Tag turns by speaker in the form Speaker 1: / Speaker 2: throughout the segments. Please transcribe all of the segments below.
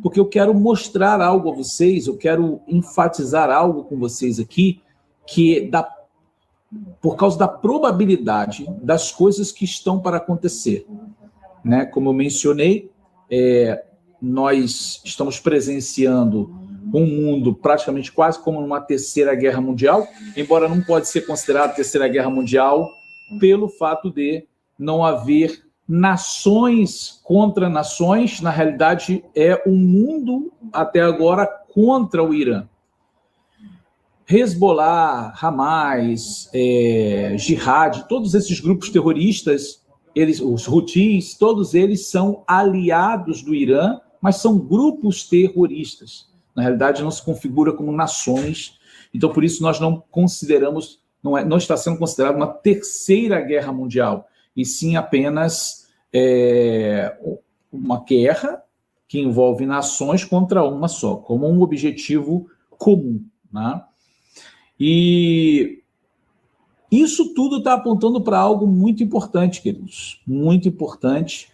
Speaker 1: porque eu quero mostrar algo a vocês, eu quero enfatizar algo com vocês aqui, que por causa da probabilidade das coisas que estão para acontecer. Né? Como eu mencionei, nós estamos presenciando um mundo praticamente quase como numa terceira guerra mundial, embora não pode ser considerada terceira guerra mundial pelo fato de não haver nações contra nações. Na realidade, é um mundo até agora contra o Irã. Hezbollah, Hamas, Jihad, todos esses grupos terroristas, os Houthis, todos eles são aliados do Irã, mas são grupos terroristas. Na realidade, não se configura como nações. Então, por isso, nós não consideramos, não está sendo considerado uma terceira guerra mundial, e sim apenas uma guerra que envolve nações contra uma só, como um objetivo comum, né? E isso tudo está apontando para algo muito importante, queridos, muito importante.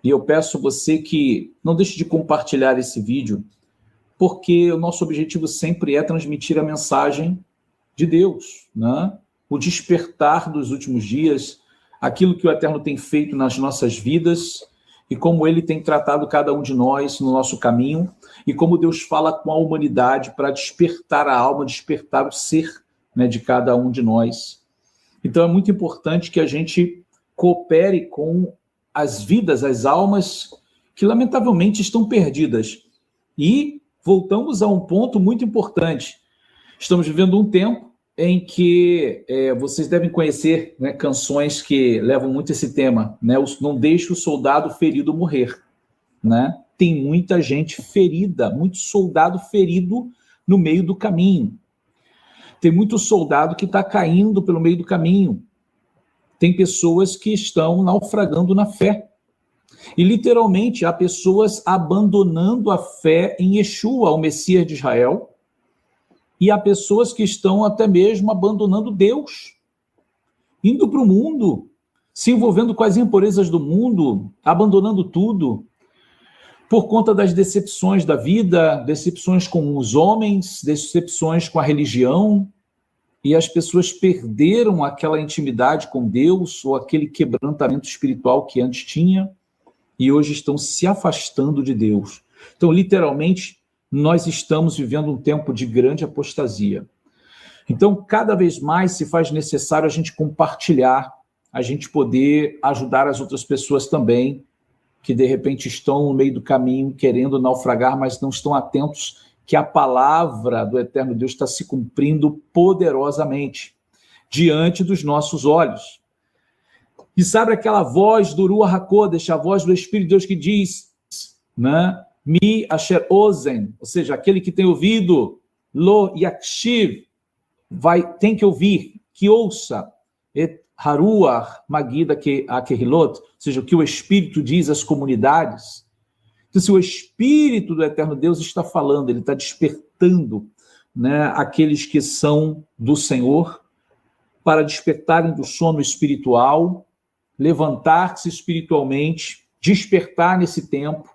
Speaker 1: E eu peço a você que não deixe de compartilhar esse vídeo, porque o nosso objetivo sempre é transmitir a mensagem de Deus, né? O despertar dos últimos dias, aquilo que o Eterno tem feito nas nossas vidas e como Ele tem tratado cada um de nós no nosso caminho e como Deus fala com a humanidade para despertar a alma, despertar o ser, né, de cada um de nós. Então é muito importante que a gente coopere com as vidas, as almas que lamentavelmente estão perdidas. E voltamos a um ponto muito importante. Estamos vivendo um tempo em que vocês devem conhecer, né, canções que levam muito esse tema, né? Não deixe o soldado ferido morrer, né? Tem muita gente ferida, muito soldado ferido no meio do caminho. Tem muito soldado que está caindo pelo meio do caminho. Tem pessoas que estão naufragando na fé. E, literalmente, há pessoas abandonando a fé em Yeshua, o Messias de Israel, e há pessoas que estão até mesmo abandonando Deus, indo para o mundo, se envolvendo com as impurezas do mundo, abandonando tudo, por conta das decepções da vida, decepções com os homens, decepções com a religião, e as pessoas perderam aquela intimidade com Deus, ou aquele quebrantamento espiritual que antes tinha, e hoje estão se afastando de Deus. Então, literalmente, nós estamos vivendo um tempo de grande apostasia. Então, cada vez mais se faz necessário a gente compartilhar, a gente poder ajudar as outras pessoas também, que de repente estão no meio do caminho, querendo naufragar, mas não estão atentos que a palavra do Eterno Deus está se cumprindo poderosamente diante dos nossos olhos. E sabe aquela voz do Ruach HaKodesh, a voz do Espírito de Deus que diz, né? Mi asher ozen, ou seja, aquele que tem ouvido, lo yakshiv, tem que ouvir, que ouça, et haruach magida akehilot, ou seja, o que o Espírito diz às comunidades. Então, se o Espírito do Eterno Deus está falando, ele está despertando, né, aqueles que são do Senhor, para despertarem do sono espiritual, levantar-se espiritualmente, despertar nesse tempo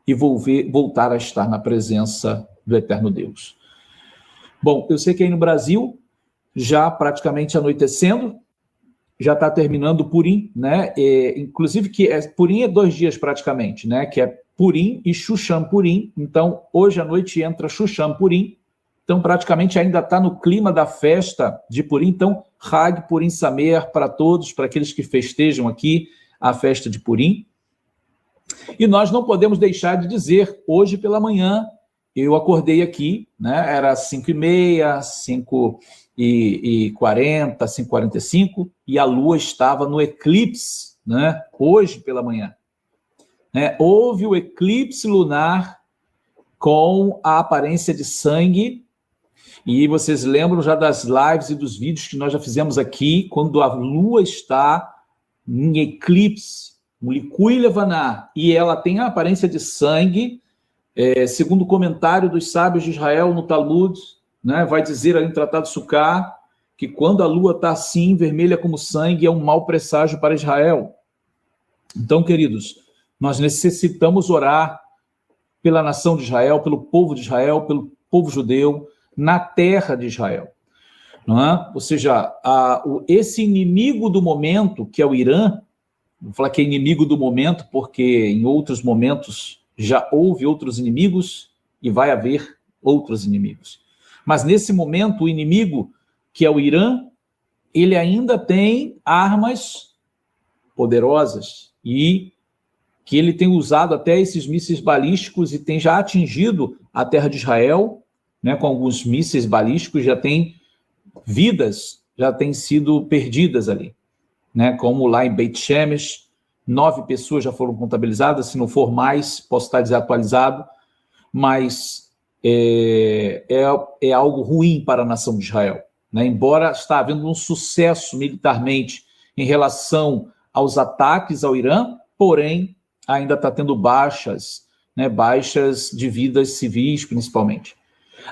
Speaker 1: e voltar a estar na presença do Eterno Deus. Bom, eu sei que aí no Brasil, já praticamente anoitecendo, já está terminando o Purim, né? Inclusive, Purim é 2 dias praticamente, né? Que é Purim e Shushan Purim. Então, hoje à noite entra Shushan Purim. Então, praticamente ainda está no clima da festa de Purim. Então, Hag Purim Sameach para todos, para aqueles que festejam aqui a festa de Purim. E nós não podemos deixar de dizer, hoje pela manhã, eu acordei aqui, né? Era 5h30, 5h40, 5h45, e a lua estava no eclipse, né? Hoje pela manhã. Né? Houve o eclipse lunar com a aparência de sangue, e vocês lembram já das lives e dos vídeos que nós já fizemos aqui, quando a lua está em eclipse, um Likui Levaná, e ela tem a aparência de sangue, segundo o comentário dos sábios de Israel no Talmud, né, vai dizer ali no Tratado Sukkah, que quando a lua está assim, vermelha como sangue, é um mau presságio para Israel. Então, queridos, nós necessitamos orar pela nação de Israel, pelo povo judeu, na terra de Israel. Não é? Ou seja, esse inimigo do momento, que é o Irã, vou falar que é inimigo do momento, porque em outros momentos já houve outros inimigos e vai haver outros inimigos. Mas nesse momento, o inimigo, que é o Irã, ele ainda tem armas poderosas e que ele tem usado até esses mísseis balísticos e tem já atingido a terra de Israel, né, com alguns mísseis balísticos, já tem vidas, já têm sido perdidas ali, né, como lá em Beit Shemesh, 9 pessoas já foram contabilizadas, se não for mais, posso estar desatualizado, mas é algo ruim para a nação de Israel, né? Embora está havendo um sucesso militarmente em relação aos ataques ao Irã, porém ainda está tendo baixas, né, baixas de vidas civis, principalmente.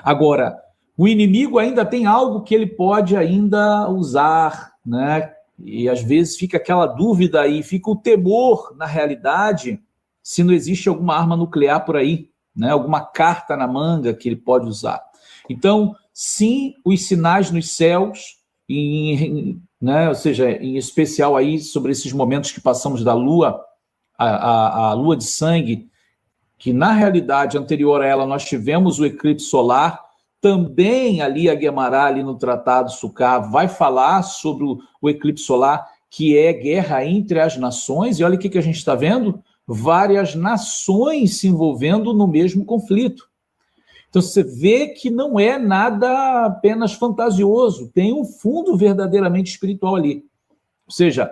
Speaker 1: Agora, o inimigo ainda tem algo que ele pode ainda usar, né? E às vezes fica aquela dúvida aí, fica o temor, na realidade, se não existe alguma arma nuclear por aí, né? Alguma carta na manga que ele pode usar. Então, sim, os sinais nos céus, né? Ou seja, em especial aí sobre esses momentos que passamos da lua, a lua de sangue, que na realidade anterior a ela nós tivemos o eclipse solar. Também ali a Guemará, ali no Tratado Sukkah, vai falar sobre o eclipse solar, que é guerra entre as nações, e olha o que a gente está vendo, várias nações se envolvendo no mesmo conflito. Então você vê que não é nada apenas fantasioso, tem um fundo verdadeiramente espiritual ali. Ou seja,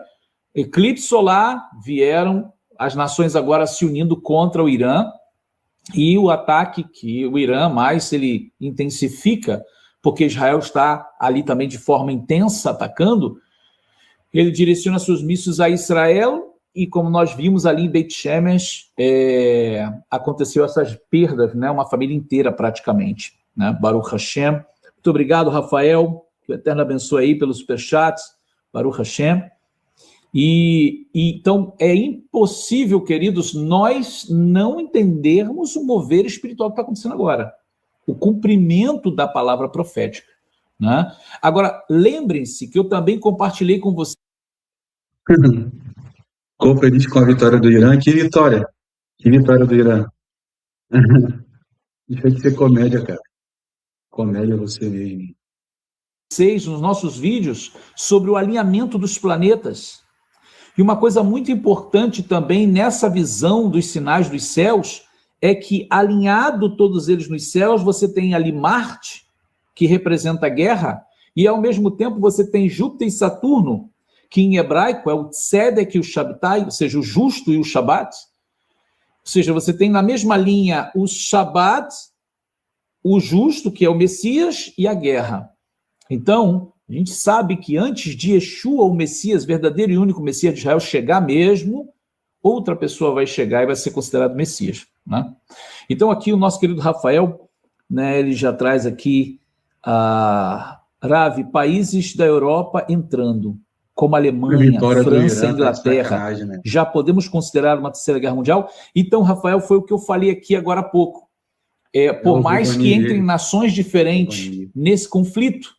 Speaker 1: eclipse solar, vieram as nações agora se unindo contra o Irã, e o ataque que o Irã mais ele intensifica, porque Israel está ali também de forma intensa atacando, ele direciona seus mísseis a Israel, e como nós vimos ali em Beit Shemesh, aconteceu essas perdas, né? Uma família inteira praticamente, né? Baruch Hashem. Muito obrigado, Rafael, que o Eterno abençoe aí pelos superchats, Baruch Hashem. E então é impossível, queridos, nós não entendermos o mover espiritual que está acontecendo agora, o cumprimento da palavra profética, né? Agora, lembrem-se que eu também compartilhei com vocês.
Speaker 2: Ficou feliz com a vitória do Irã? Que vitória! Que vitória do Irã! Deixa de ser comédia, cara. Comédia você mesmo.
Speaker 1: Nos nossos vídeos sobre o alinhamento dos planetas. E uma coisa muito importante também nessa visão dos sinais dos céus é que, alinhado todos eles nos céus, você tem ali Marte, que representa a guerra, e ao mesmo tempo você tem Júpiter e Saturno, que em hebraico é o Tzedek e o Shabtai, ou seja, o justo e o Shabat. Ou seja, você tem na mesma linha o Shabat, o justo, que é o Messias, e a guerra. Então, a gente sabe que antes de Yeshua, o Messias, verdadeiro e único Messias de Israel, chegar mesmo, outra pessoa vai chegar e vai ser considerado Messias, né? Então, aqui o nosso querido Rafael, né, ele já traz aqui Ravi, países da Europa entrando, como Alemanha, França,
Speaker 2: Irã,
Speaker 1: Inglaterra,
Speaker 2: né?
Speaker 1: já podemos considerar uma terceira guerra mundial? Então, Rafael, foi o que eu falei aqui agora há pouco. Por mais que entrem nações diferentes nesse conflito,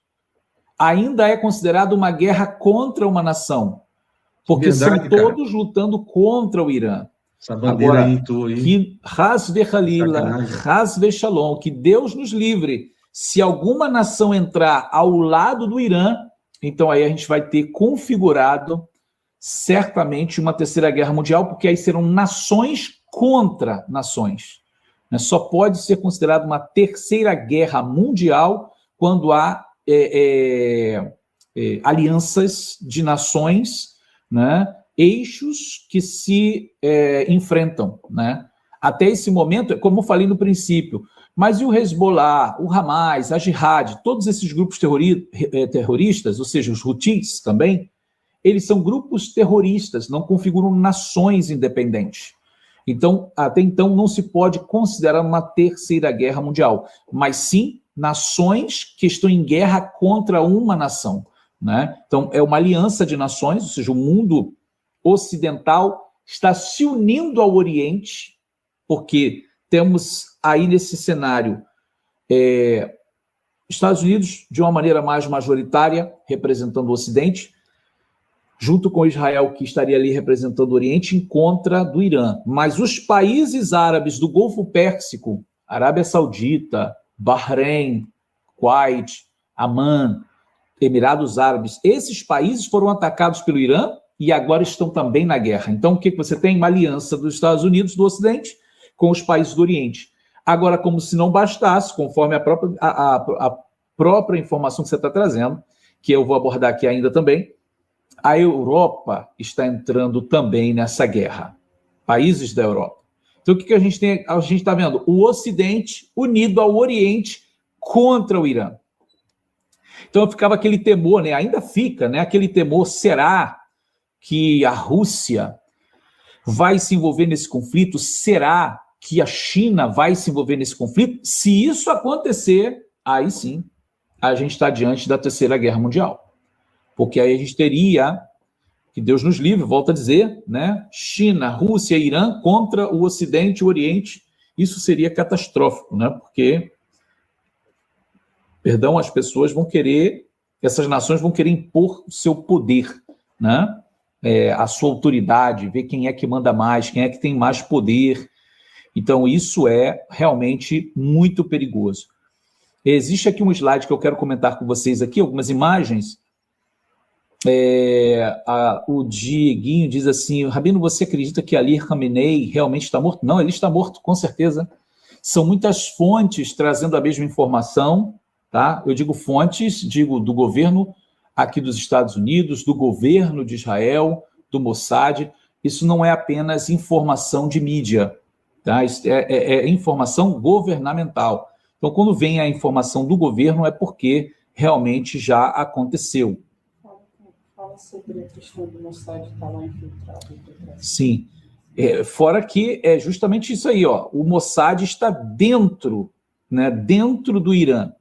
Speaker 1: ainda é considerado uma guerra contra uma nação, porque são todos lutando contra o Irã.
Speaker 2: Essa bandeira
Speaker 1: agora,
Speaker 2: aí, tu aí,
Speaker 1: que Hasve Halila, Hasve Shalom, que Deus nos livre, se alguma nação entrar ao lado do Irã, então aí a gente vai ter configurado certamente uma terceira guerra mundial, porque aí serão nações contra nações. Só pode ser considerado uma terceira guerra mundial quando há alianças de nações, né, eixos que se enfrentam, né? Até esse momento, como eu falei no princípio, mas e o Hezbollah, o Hamas, a Jihad, todos esses grupos terroristas, ou seja, os Houthis também, eles são grupos terroristas, não configuram nações independentes. Então, até então, não se pode considerar uma terceira guerra mundial, mas sim nações que estão em guerra contra uma nação, né? Então, é uma aliança de nações, ou seja, o mundo ocidental está se unindo ao Oriente, porque temos aí nesse cenário Estados Unidos, de uma maneira mais majoritária, representando o Ocidente, junto com Israel, que estaria ali representando o Oriente, em contra do Irã. Mas os países árabes do Golfo Pérsico, Arábia Saudita, Bahrein, Kuwait, Amman, Emirados Árabes, esses países foram atacados pelo Irã e agora estão também na guerra. Então, o que você tem? Uma aliança dos Estados Unidos, do Ocidente, com os países do Oriente. Agora, como se não bastasse, conforme a própria informação que você está trazendo, que eu vou abordar aqui ainda também, a Europa está entrando também nessa guerra. Países da Europa. Então, o que a gente tem? A gente está vendo o Ocidente unido ao Oriente contra o Irã. Então, ficava aquele temor, né? Ainda fica, né? Aquele temor, será que a Rússia vai se envolver nesse conflito? Será que a China vai se envolver nesse conflito? Se isso acontecer, aí sim, a gente está diante da Terceira Guerra Mundial. Porque aí a gente teria, que Deus nos livre, volta a dizer, né? China, Rússia e Irã contra o Ocidente e o Oriente. Isso seria catastrófico, né? Porque, as pessoas vão querer, essas nações vão querer impor o seu poder, né? A sua autoridade, ver quem é que manda mais, quem é que tem mais poder. Então, isso é realmente muito perigoso. Existe aqui um slide que eu quero comentar com vocês aqui, algumas imagens. O Dieguinho diz assim: Rabino, você acredita que Ali Khamenei realmente está morto? Não, ele está morto, com certeza. São muitas fontes trazendo a mesma informação, tá? Eu digo fontes, digo do governo aqui dos Estados Unidos, do governo de Israel, do Mossad. Isso não é apenas informação de mídia, tá? Isso é informação governamental. Então, quando vem a informação do governo, é porque realmente já aconteceu.
Speaker 3: Fala sobre a questão do Mossad estar lá infiltrado.
Speaker 1: Sim. Fora que é justamente isso aí, ó. O Mossad está dentro, né, dentro do Irã.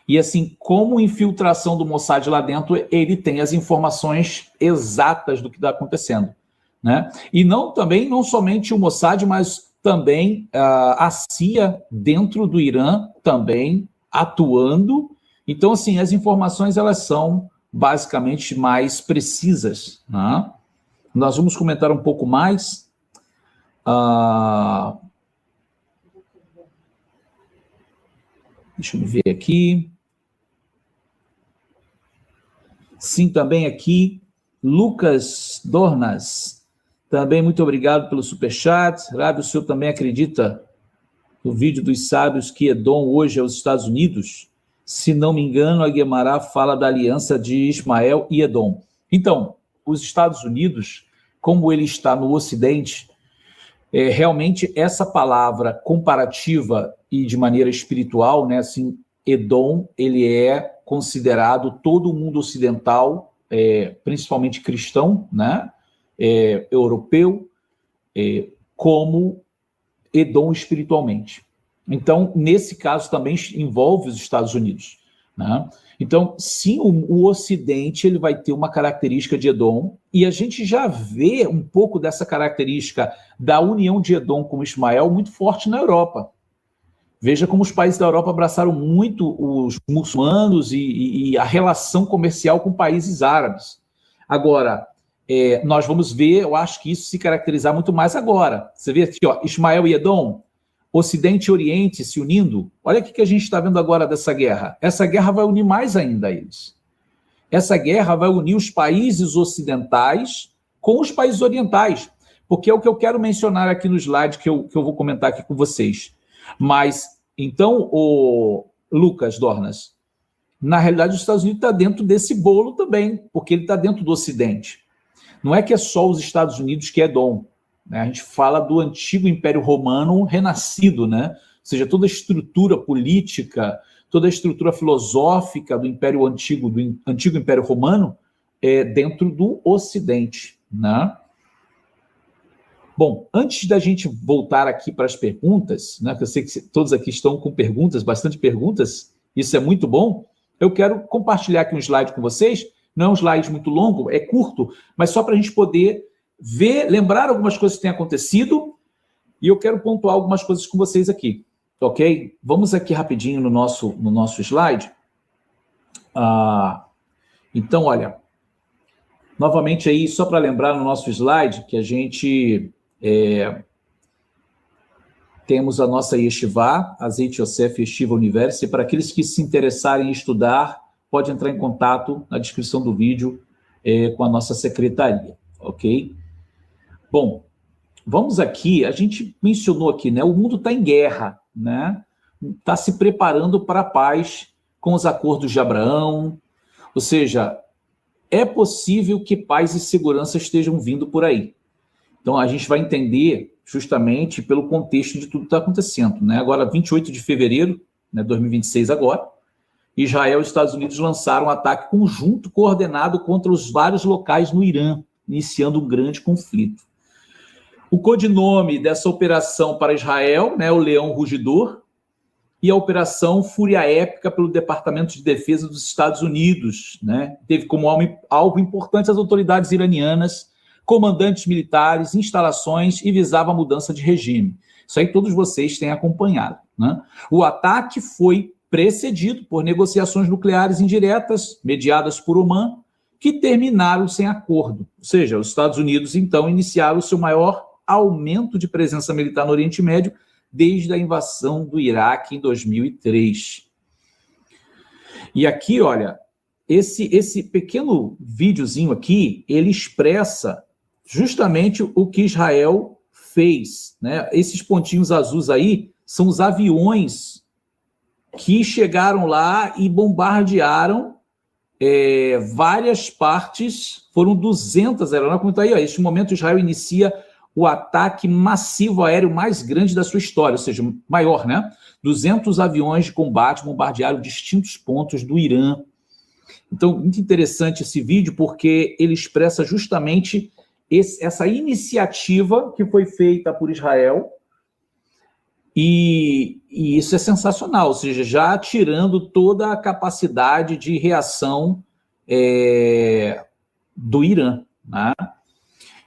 Speaker 1: E assim, como infiltração do Mossad lá dentro, ele tem as informações exatas do que está acontecendo, né? E não somente o Mossad, mas também a CIA dentro do Irã também atuando. Então, assim, as informações elas são basicamente mais precisas, né? Nós vamos comentar um pouco mais. Deixa eu ver aqui. Sim, também aqui, Lucas Dornas, também muito obrigado pelo superchat. Rabi, o senhor também acredita no vídeo dos sábios que Edom hoje é os Estados Unidos? Se não me engano, a Guemará fala da aliança de Ismael e Edom. Então, os Estados Unidos, como ele está no Ocidente, realmente essa palavra comparativa e de maneira espiritual, né, assim, Edom, ele é considerado todo o mundo ocidental, principalmente cristão, né, europeu, como Edom espiritualmente. Então, nesse caso, também envolve os Estados Unidos, né? Então, sim, o Ocidente ele vai ter uma característica de Edom, e a gente já vê um pouco dessa característica da união de Edom com Ismael muito forte na Europa. Veja como os países da Europa abraçaram muito os muçulmanos e a relação comercial com países árabes. Agora, nós vamos ver, eu acho que isso se caracterizar muito mais agora. Você vê aqui, ó, Ismael e Edom, Ocidente e Oriente se unindo. Olha o que a gente está vendo agora dessa guerra. Essa guerra vai unir mais ainda eles. Essa guerra vai unir os países ocidentais com os países orientais, porque é o que eu quero mencionar aqui no slide que eu vou comentar aqui com vocês. Mas, então, o Lucas Dornas, na realidade os Estados Unidos está dentro desse bolo também, porque ele está dentro do Ocidente. Não é que é só os Estados Unidos que é Edom. A gente fala do antigo Império Romano renascido, né? Ou seja, toda a estrutura política, toda a estrutura filosófica do Império Antigo, do antigo Império Romano, dentro do Ocidente, né? Bom, antes da gente voltar aqui para as perguntas, né? Que eu sei que todos aqui estão com perguntas, bastante perguntas, isso é muito bom. Eu quero compartilhar aqui um slide com vocês. Não é um slide muito longo, é curto, mas só para a gente poder ver, lembrar algumas coisas que têm acontecido E eu quero pontuar algumas coisas com vocês aqui, ok? Vamos aqui rapidinho no nosso slide. Então, olha, novamente aí, só para lembrar no nosso slide, que a gente temos a nossa Yeshiva, Azeit Yosef Yeshiva University. Para aqueles que se interessarem em estudar, pode entrar em contato na descrição do vídeo com a nossa secretaria, ok? Bom, vamos aqui, a gente mencionou aqui, né? O mundo está em guerra, né? Está se preparando para a paz com os acordos de Abraão, ou seja, é possível que paz e segurança estejam vindo por aí. Então, a gente vai entender justamente pelo contexto de tudo que está acontecendo, né? Agora, 28 de fevereiro, né, 2026 agora, Israel e Estados Unidos lançaram um ataque conjunto coordenado contra os vários locais no Irã, iniciando um grande conflito. O codinome dessa operação para Israel, né, o Leão Rugidor, e a Operação Fúria Épica pelo Departamento de Defesa dos Estados Unidos, né? Teve como alvo importante as autoridades iranianas, comandantes militares, instalações e visava a mudança de regime. Isso aí todos vocês têm acompanhado, né? O ataque foi precedido por negociações nucleares indiretas, mediadas por Omã, que terminaram sem acordo. Ou seja, os Estados Unidos, então, iniciaram o seu maior aumento de presença militar no Oriente Médio desde a invasão do Iraque em 2003. E aqui, olha, esse pequeno videozinho aqui, ele expressa justamente o que Israel fez, né? Esses pontinhos azuis aí são os aviões que chegaram lá e bombardearam várias partes, foram 200 aeronaves, como está aí, ó, neste momento Israel inicia o ataque massivo aéreo mais grande da sua história, ou seja, maior, né? 200 aviões de combate bombardearam distintos pontos do Irã. Então, muito interessante esse vídeo, porque ele expressa justamente essa iniciativa que foi feita por Israel, e isso é sensacional, ou seja, já tirando toda a capacidade de reação do Irã, né?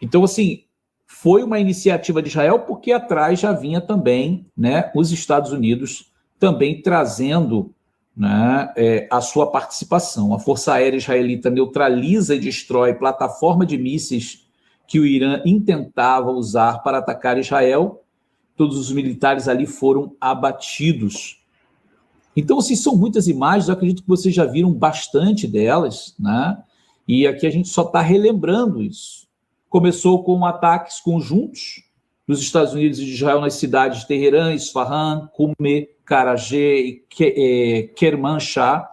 Speaker 1: Então, assim, foi uma iniciativa de Israel, porque atrás já vinha também, né, os Estados Unidos também trazendo, né, a sua participação. A Força Aérea Israelita neutraliza e destrói plataforma de mísseis que o Irã intentava usar para atacar Israel. Todos os militares ali foram abatidos. Então, assim, são muitas imagens, eu acredito que vocês já viram bastante delas, né? E aqui a gente só está relembrando isso. Começou com ataques conjuntos dos Estados Unidos e de Israel nas cidades de Teherã, Isfahan, Qumé, Karajé e Kermanshah.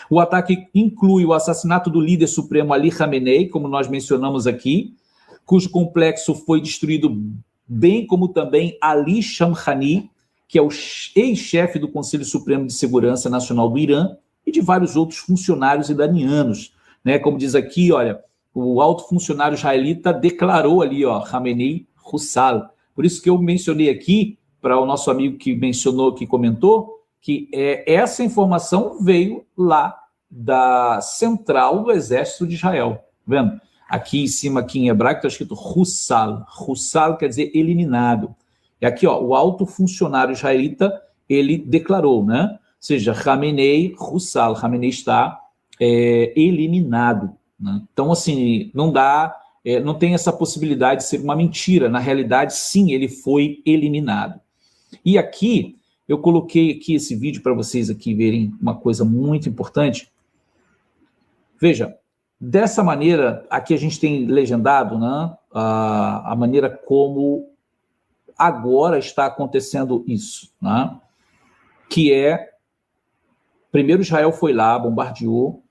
Speaker 1: O ataque inclui o assassinato do líder supremo Ali Khamenei, como nós mencionamos aqui, cujo complexo foi destruído, bem como também Ali Shamkhani, que é o ex-chefe do Conselho Supremo de Segurança Nacional do Irã, e de vários outros funcionários iranianos, né? Como diz aqui, olha, o alto funcionário israelita declarou ali, ó, Khamenei Hussal. Por isso que eu mencionei aqui, para o nosso amigo que mencionou, que comentou, que essa informação veio lá da central do exército de Israel. Tá vendo? Aqui em cima, aqui em hebraico, está escrito Hussal. Hussal quer dizer eliminado. E aqui, ó, o alto funcionário israelita, ele declarou, né? Ou seja, Khamenei Hussal. Khamenei está eliminado. Né? Então, assim, não dá, não tem essa possibilidade de ser uma mentira. Na realidade, sim, ele foi eliminado. E aqui, eu coloquei aqui esse vídeo para vocês aqui verem uma coisa muito importante. Veja, dessa maneira, aqui a gente tem legendado, né, a maneira como agora está acontecendo isso, né? Que primeiro Israel foi lá, bombardeou,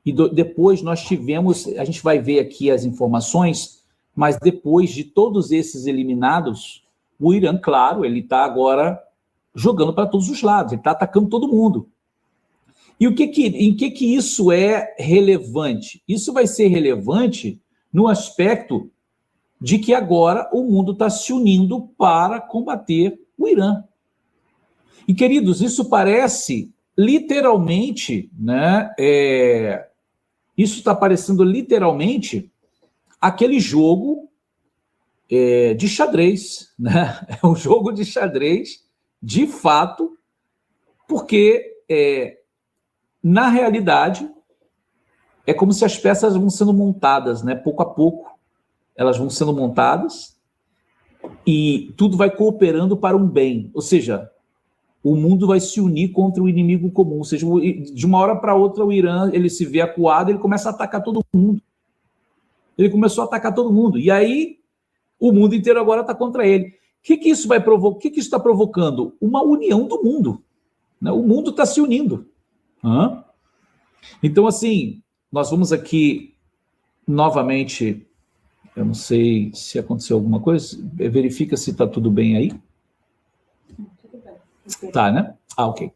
Speaker 1: e depois nós tivemos, a gente vai ver aqui as informações, mas depois de todos esses eliminados, o Irã, claro, ele está agora jogando para todos os lados, ele está atacando todo mundo. E em que isso é relevante? Isso vai ser relevante no aspecto de que agora o mundo está se unindo para combater o Irã. E, queridos, isso parece literalmente, né? Isso está parecendo literalmente aquele jogo de xadrez, né? É um jogo de xadrez, de fato, porque, na realidade, é como se as peças vão sendo montadas, né? Pouco a pouco, elas vão sendo montadas e tudo vai cooperando para um bem. Ou seja, o mundo vai se unir contra o inimigo comum. Ou seja, de uma hora para outra, o Irã, ele se vê acuado, ele começa a atacar todo mundo. Ele começou a atacar todo mundo. E aí, o mundo inteiro agora está contra ele. O que isso vai provocar? O que isso está provocando? Uma união do mundo. Né? O mundo está se unindo. Então, assim, nós vamos aqui novamente. Eu não sei se aconteceu alguma coisa. Verifica se está tudo bem aí.
Speaker 3: Tudo bem.
Speaker 1: Tá, né? Ok.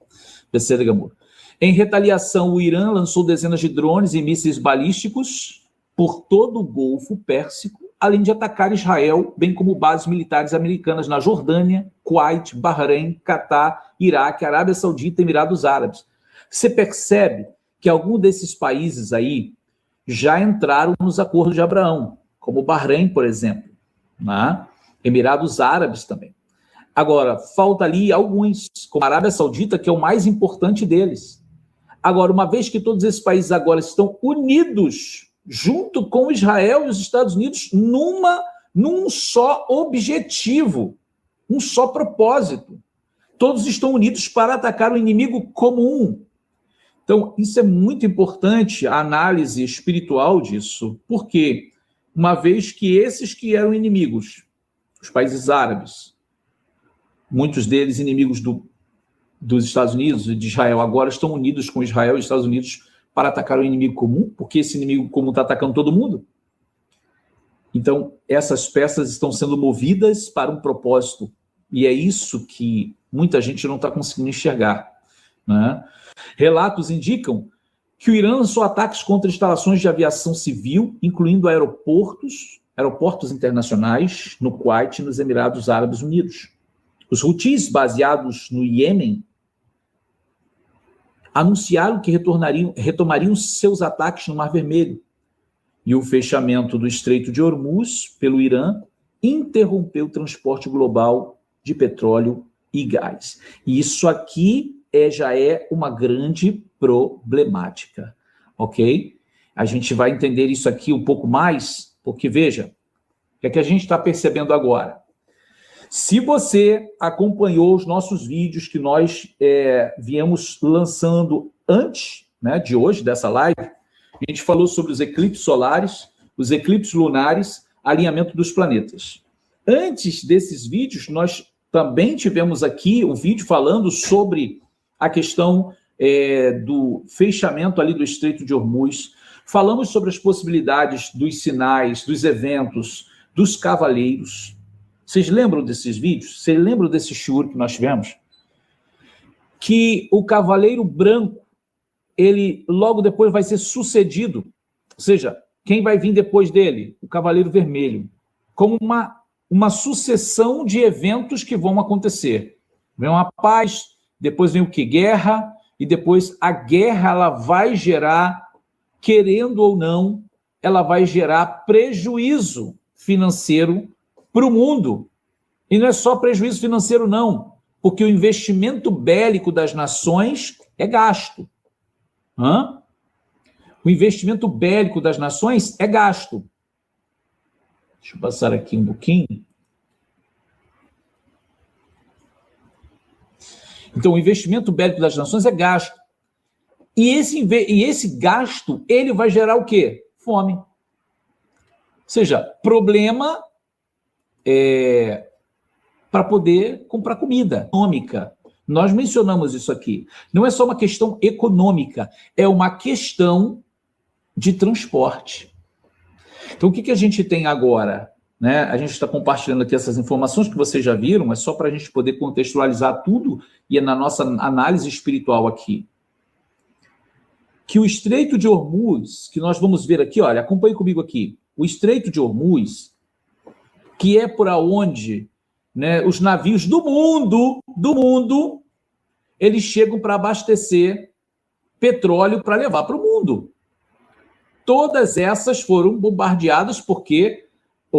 Speaker 1: Terceira Gamur. Em retaliação, o Irã lançou dezenas de drones e mísseis balísticos por todo o Golfo Pérsico, além de atacar Israel, bem como bases militares americanas na Jordânia, Kuwait, Bahrein, Catar, Iraque, Arábia Saudita e Emirados Árabes. Você percebe que alguns desses países aí já entraram nos acordos de Abraão, como Bahrein, por exemplo, né? Emirados Árabes também. Agora, falta ali alguns, como a Arábia Saudita, que é o mais importante deles. Agora, uma vez que todos esses países agora estão unidos, junto com Israel e os Estados Unidos, num só objetivo, um só propósito. Todos estão unidos para atacar o inimigo comum. Então, isso é muito importante, a análise espiritual disso, porque uma vez que esses que eram inimigos, os países árabes, muitos deles inimigos dos Estados Unidos e de Israel, agora estão unidos com Israel e Estados Unidos para atacar o inimigo comum, porque esse inimigo comum está atacando todo mundo. Então, essas peças estão sendo movidas para um propósito, e é isso que muita gente não está conseguindo enxergar, né? Relatos indicam que o Irã lançou ataques contra instalações de aviação civil, incluindo aeroportos internacionais no Kuwait e nos Emirados Árabes Unidos. Os Houthis, baseados no Iêmen, anunciaram que retomariam seus ataques no Mar Vermelho. E o fechamento do Estreito de Hormuz pelo Irã interrompeu o transporte global de petróleo e gás. E isso aqui já é uma grande problemática, ok? A gente vai entender isso aqui um pouco mais, porque, veja, o que a gente está percebendo agora? Se você acompanhou os nossos vídeos que nós viemos lançando antes, né, de hoje, dessa live, a gente falou sobre os eclipses solares, os eclipses lunares, alinhamento dos planetas. Antes desses vídeos, nós também tivemos aqui um vídeo falando sobre a questão do fechamento ali do Estreito de Hormuz. Falamos sobre as possibilidades dos sinais, dos eventos, dos cavaleiros. Vocês lembram desses vídeos? Vocês lembram desse shiur que nós tivemos? Que o cavaleiro branco, ele logo depois vai ser sucedido, ou seja, quem vai vir depois dele? O cavaleiro vermelho, como uma sucessão de eventos que vão acontecer. Vem uma paz, depois vem o quê? Guerra, e depois a guerra ela vai gerar, querendo ou não, ela vai gerar prejuízo financeiro para o mundo. E não é só prejuízo financeiro, não, porque o investimento bélico das nações é gasto. O investimento bélico das nações é gasto. Deixa eu passar aqui um pouquinho. Então, o investimento bélico das nações é gasto. E esse gasto, ele vai gerar o quê? Fome. Ou seja, problema para poder comprar comida econômica. Nós mencionamos isso aqui. Não é só uma questão econômica, é uma questão de transporte. Então, o que a gente tem agora? Né? A gente está compartilhando aqui essas informações que vocês já viram, é só para a gente poder contextualizar tudo e é na nossa análise espiritual aqui. Que o Estreito de Hormuz, que nós vamos ver aqui, olha, acompanhe comigo aqui. O Estreito de Hormuz, que é por onde, né, os navios do mundo, eles chegam para abastecer petróleo para levar para o mundo. Todas essas foram bombardeadas porque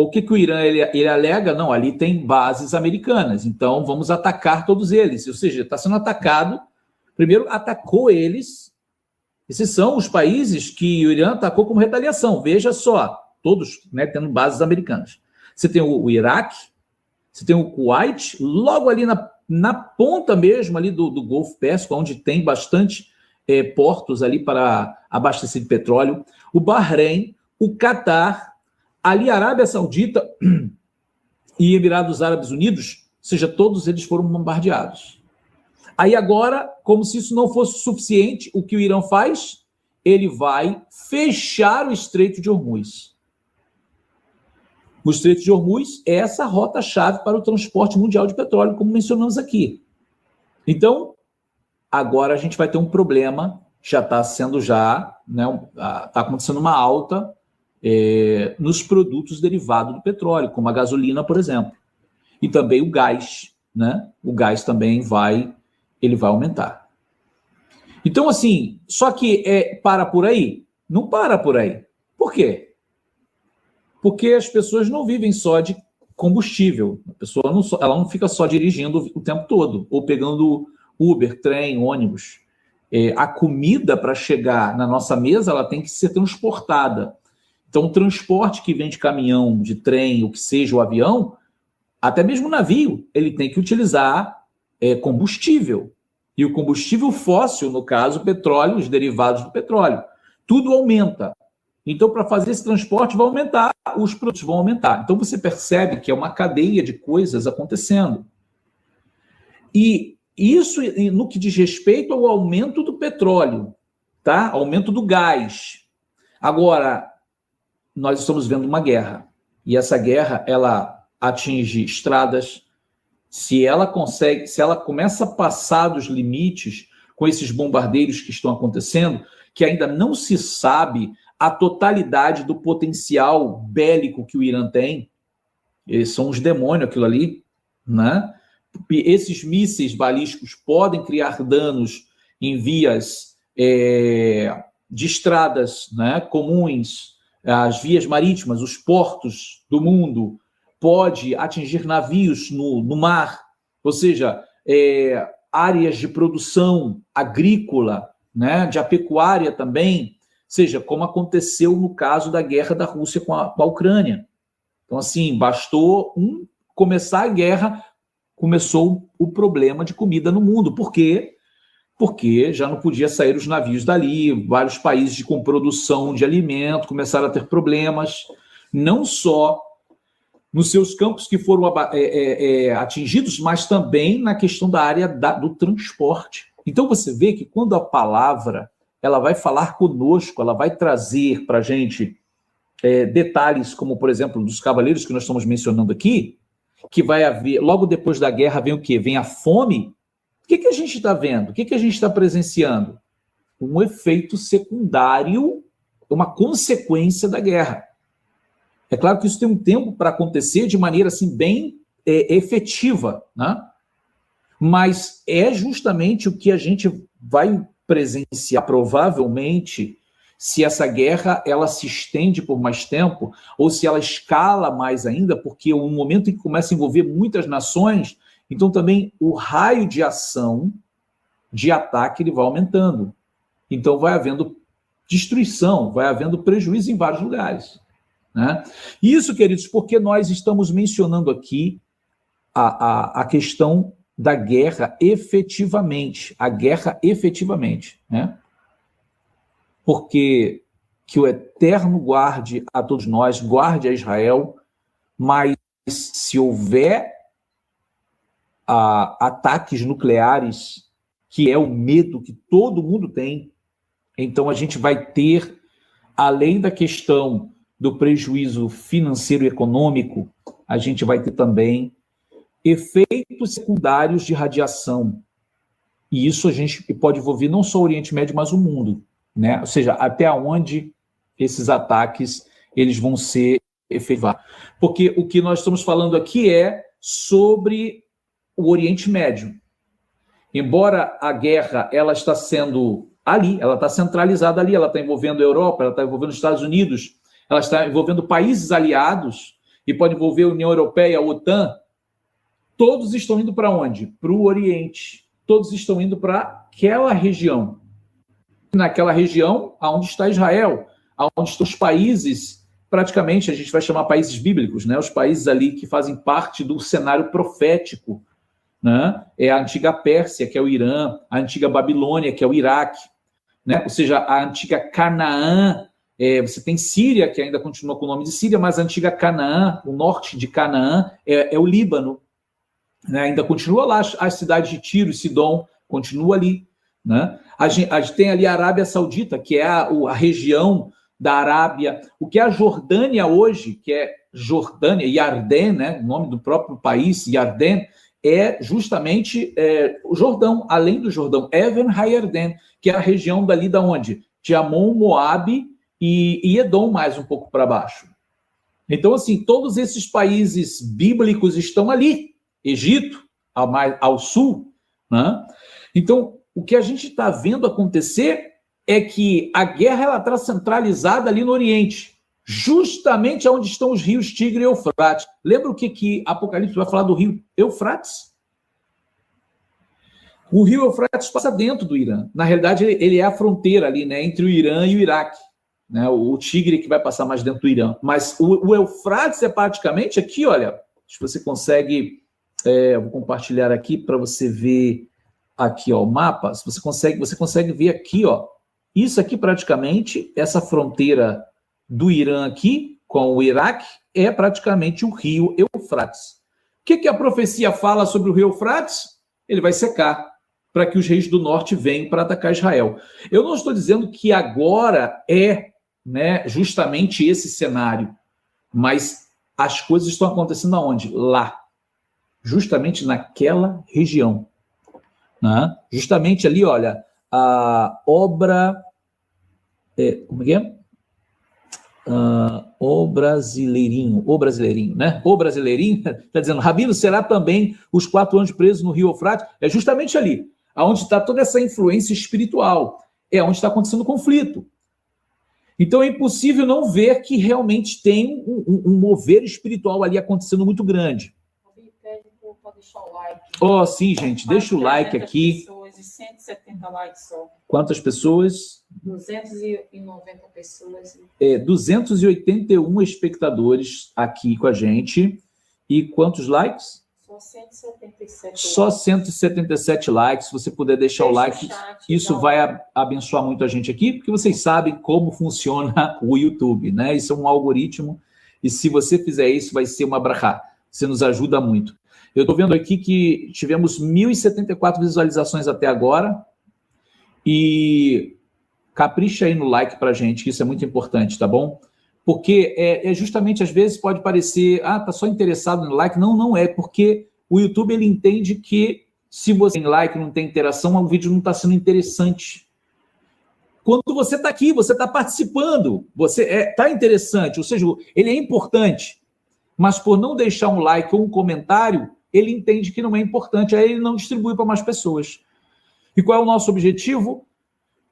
Speaker 1: o que o Irã ele alega? Não, ali tem bases americanas, então vamos atacar todos eles. Ou seja, está sendo atacado. Primeiro, atacou eles. Esses são os países que o Irã atacou como retaliação. Veja só, todos, né, tendo bases americanas. Você tem o Iraque, você tem o Kuwait, logo ali na ponta mesmo ali do Golfo Pérsico, onde tem bastante portos ali para abastecer de petróleo. O Bahrein, o Catar, ali a Arábia Saudita e Emirados Árabes Unidos, ou seja, todos eles foram bombardeados. Aí agora, como se isso não fosse suficiente, o que o Irã faz? Ele vai fechar o Estreito de Hormuz. O Estreito de Hormuz é essa rota-chave para o transporte mundial de petróleo, como mencionamos aqui. Então, agora a gente vai ter um problema, já está sendo né, está acontecendo uma alta nos produtos derivados do petróleo, como a gasolina, por exemplo. E também o gás, né? O gás também ele vai aumentar. Então, assim, só que para por aí? Não para por aí. Por quê? Porque as pessoas não vivem só de combustível. A pessoa ela não fica só dirigindo o tempo todo, ou pegando Uber, trem, ônibus. A comida, para chegar na nossa mesa, ela tem que ser transportada. Então, o transporte que vem de caminhão, de trem, o que seja, o avião, até mesmo o navio, ele tem que utilizar combustível. E o combustível fóssil, no caso, o petróleo, os derivados do petróleo. Tudo aumenta. Então, para fazer esse transporte, vai aumentar, os produtos vão aumentar. Então, você percebe que é uma cadeia de coisas acontecendo. E isso no que diz respeito ao aumento do petróleo, tá? Aumento do gás. Agora, nós estamos vendo uma guerra. E essa guerra, ela atinge estradas. Se ela começa a passar dos limites com esses bombardeiros que estão acontecendo, que ainda não se sabe a totalidade do potencial bélico que o Irã tem, eles são uns demônios aquilo ali, né? Esses mísseis balísticos podem criar danos em vias de estradas, né, comuns, as vias marítimas, os portos do mundo, pode atingir navios no mar, ou seja, áreas de produção agrícola, né, de apecuária também, seja, como aconteceu no caso da guerra da Rússia com a Ucrânia. Então, assim, bastou começar a guerra, começou o problema de comida no mundo. Por quê? Porque já não podia sair os navios dali, vários países com produção de alimento começaram a ter problemas, não só nos seus campos que foram atingidos, mas também na questão da área do transporte. Então, você vê que quando a palavra ela vai falar conosco, ela vai trazer para a gente detalhes como, por exemplo, dos cavaleiros que nós estamos mencionando aqui, que vai haver, logo depois da guerra vem o quê? Vem a fome. O que a gente está vendo? O que a gente está presenciando? Um efeito secundário, uma consequência da guerra. É claro que isso tem um tempo para acontecer de maneira assim, bem efetiva, né? Mas é justamente o que a gente vai presenciar, provavelmente, se essa guerra ela se estende por mais tempo, ou se ela escala mais ainda, porque o momento em que começa a envolver muitas nações, então também o raio de ação, de ataque, ele vai aumentando. Então vai havendo destruição, vai havendo prejuízo em vários lugares, né? Isso, queridos, porque nós estamos mencionando aqui a questão da guerra efetivamente, né? Porque que o Eterno guarde a todos nós, guarde a Israel, mas se houver ataques nucleares, que é o medo que todo mundo tem, então a gente vai ter, além da questão do prejuízo financeiro e econômico, a gente vai ter também efeitos secundários de radiação. E isso a gente pode envolver não só o Oriente Médio, mas o mundo, né? Ou seja, até onde esses ataques eles vão ser efetivados. Porque o que nós estamos falando aqui é sobre o Oriente Médio. Embora a guerra ela está sendo ali, ela está centralizada ali, ela está envolvendo a Europa, ela está envolvendo os Estados Unidos, ela está envolvendo países aliados, e pode envolver a União Europeia, a OTAN, todos estão indo para onde? Para o Oriente. Todos estão indo para aquela região. Naquela região, onde está Israel, onde estão os países, praticamente, a gente vai chamar países bíblicos, né? Os países ali que fazem parte do cenário profético, né? É a antiga Pérsia, que é o Irã, a antiga Babilônia, que é o Iraque, né? Ou seja, a antiga Canaã, você tem Síria, que ainda continua com o nome de Síria, mas a antiga Canaã, o norte de Canaã, é o Líbano, né? Ainda continua lá as cidades de Tiro e Sidom, continua ali, né? A gente tem ali a Arábia Saudita, que é a região da Arábia, o que é a Jordânia hoje, que é Jordânia, Yarden, né? O nome do próprio país, Yarden, é justamente o Jordão, além do Jordão, Even HaYarden, que é a região dali da onde? De Amon, Moabe e Edom, mais um pouco para baixo. Então, assim, todos esses países bíblicos estão ali, Egito, ao sul, né? Então, o que a gente está vendo acontecer é que a guerra está centralizada ali no Oriente, justamente onde estão os rios Tigre e Eufrates. Lembra o que Apocalipse vai falar do rio Eufrates? O rio Eufrates passa dentro do Irã. Na realidade, ele é a fronteira ali, né, entre o Irã e o Iraque. Né, o Tigre que vai passar mais dentro do Irã. Mas o Eufrates é praticamente aqui, olha, se você consegue... vou compartilhar aqui para você ver aqui, ó, o mapa. Você consegue ver aqui, ó, isso aqui praticamente, essa fronteira do Irã aqui com o Iraque é praticamente o rio Eufrates. O que a profecia fala sobre o rio Eufrates? Ele vai secar para que os reis do norte venham para atacar Israel. Eu não estou dizendo que agora né, justamente esse cenário, mas as coisas estão acontecendo aonde? Lá. Justamente naquela região. Né? Justamente ali, olha, a obra... como é que é? O Brasileirinho, né? O Brasileirinho está dizendo, Rabino, será também os 4 anos presos no Rio Eufrates? É justamente ali, onde está toda essa influência espiritual. É onde está acontecendo o conflito. Então é impossível não ver que realmente tem um mover espiritual ali acontecendo muito grande.
Speaker 3: Pode deixar o like.
Speaker 1: Oh, sim, gente, deixa o like aqui.
Speaker 3: Pessoas e 170 likes só.
Speaker 1: Quantas pessoas?
Speaker 3: 290 pessoas.
Speaker 1: 281 espectadores aqui com a gente. E quantos likes?
Speaker 3: Só 177.
Speaker 1: Só 177 likes. Se você puder deixar o like, isso vai abençoar muito a gente aqui, porque vocês sabem como funciona o YouTube, né? Isso é um algoritmo, e se você fizer isso, vai ser uma brachá. Você nos ajuda muito. Eu estou vendo aqui que tivemos 1.074 visualizações até agora, e capricha aí no like para a gente, que isso é muito importante, tá bom? Porque justamente, às vezes, pode parecer, tá só interessado no like. Não, não é, porque o YouTube, ele entende que se você tem like, não tem interação, o vídeo não está sendo interessante. Quando você está aqui, você está participando, você está interessante, ou seja, ele é importante, mas por não deixar um like ou um comentário, ele entende que não é importante, aí ele não distribui para mais pessoas. E qual é o nosso objetivo?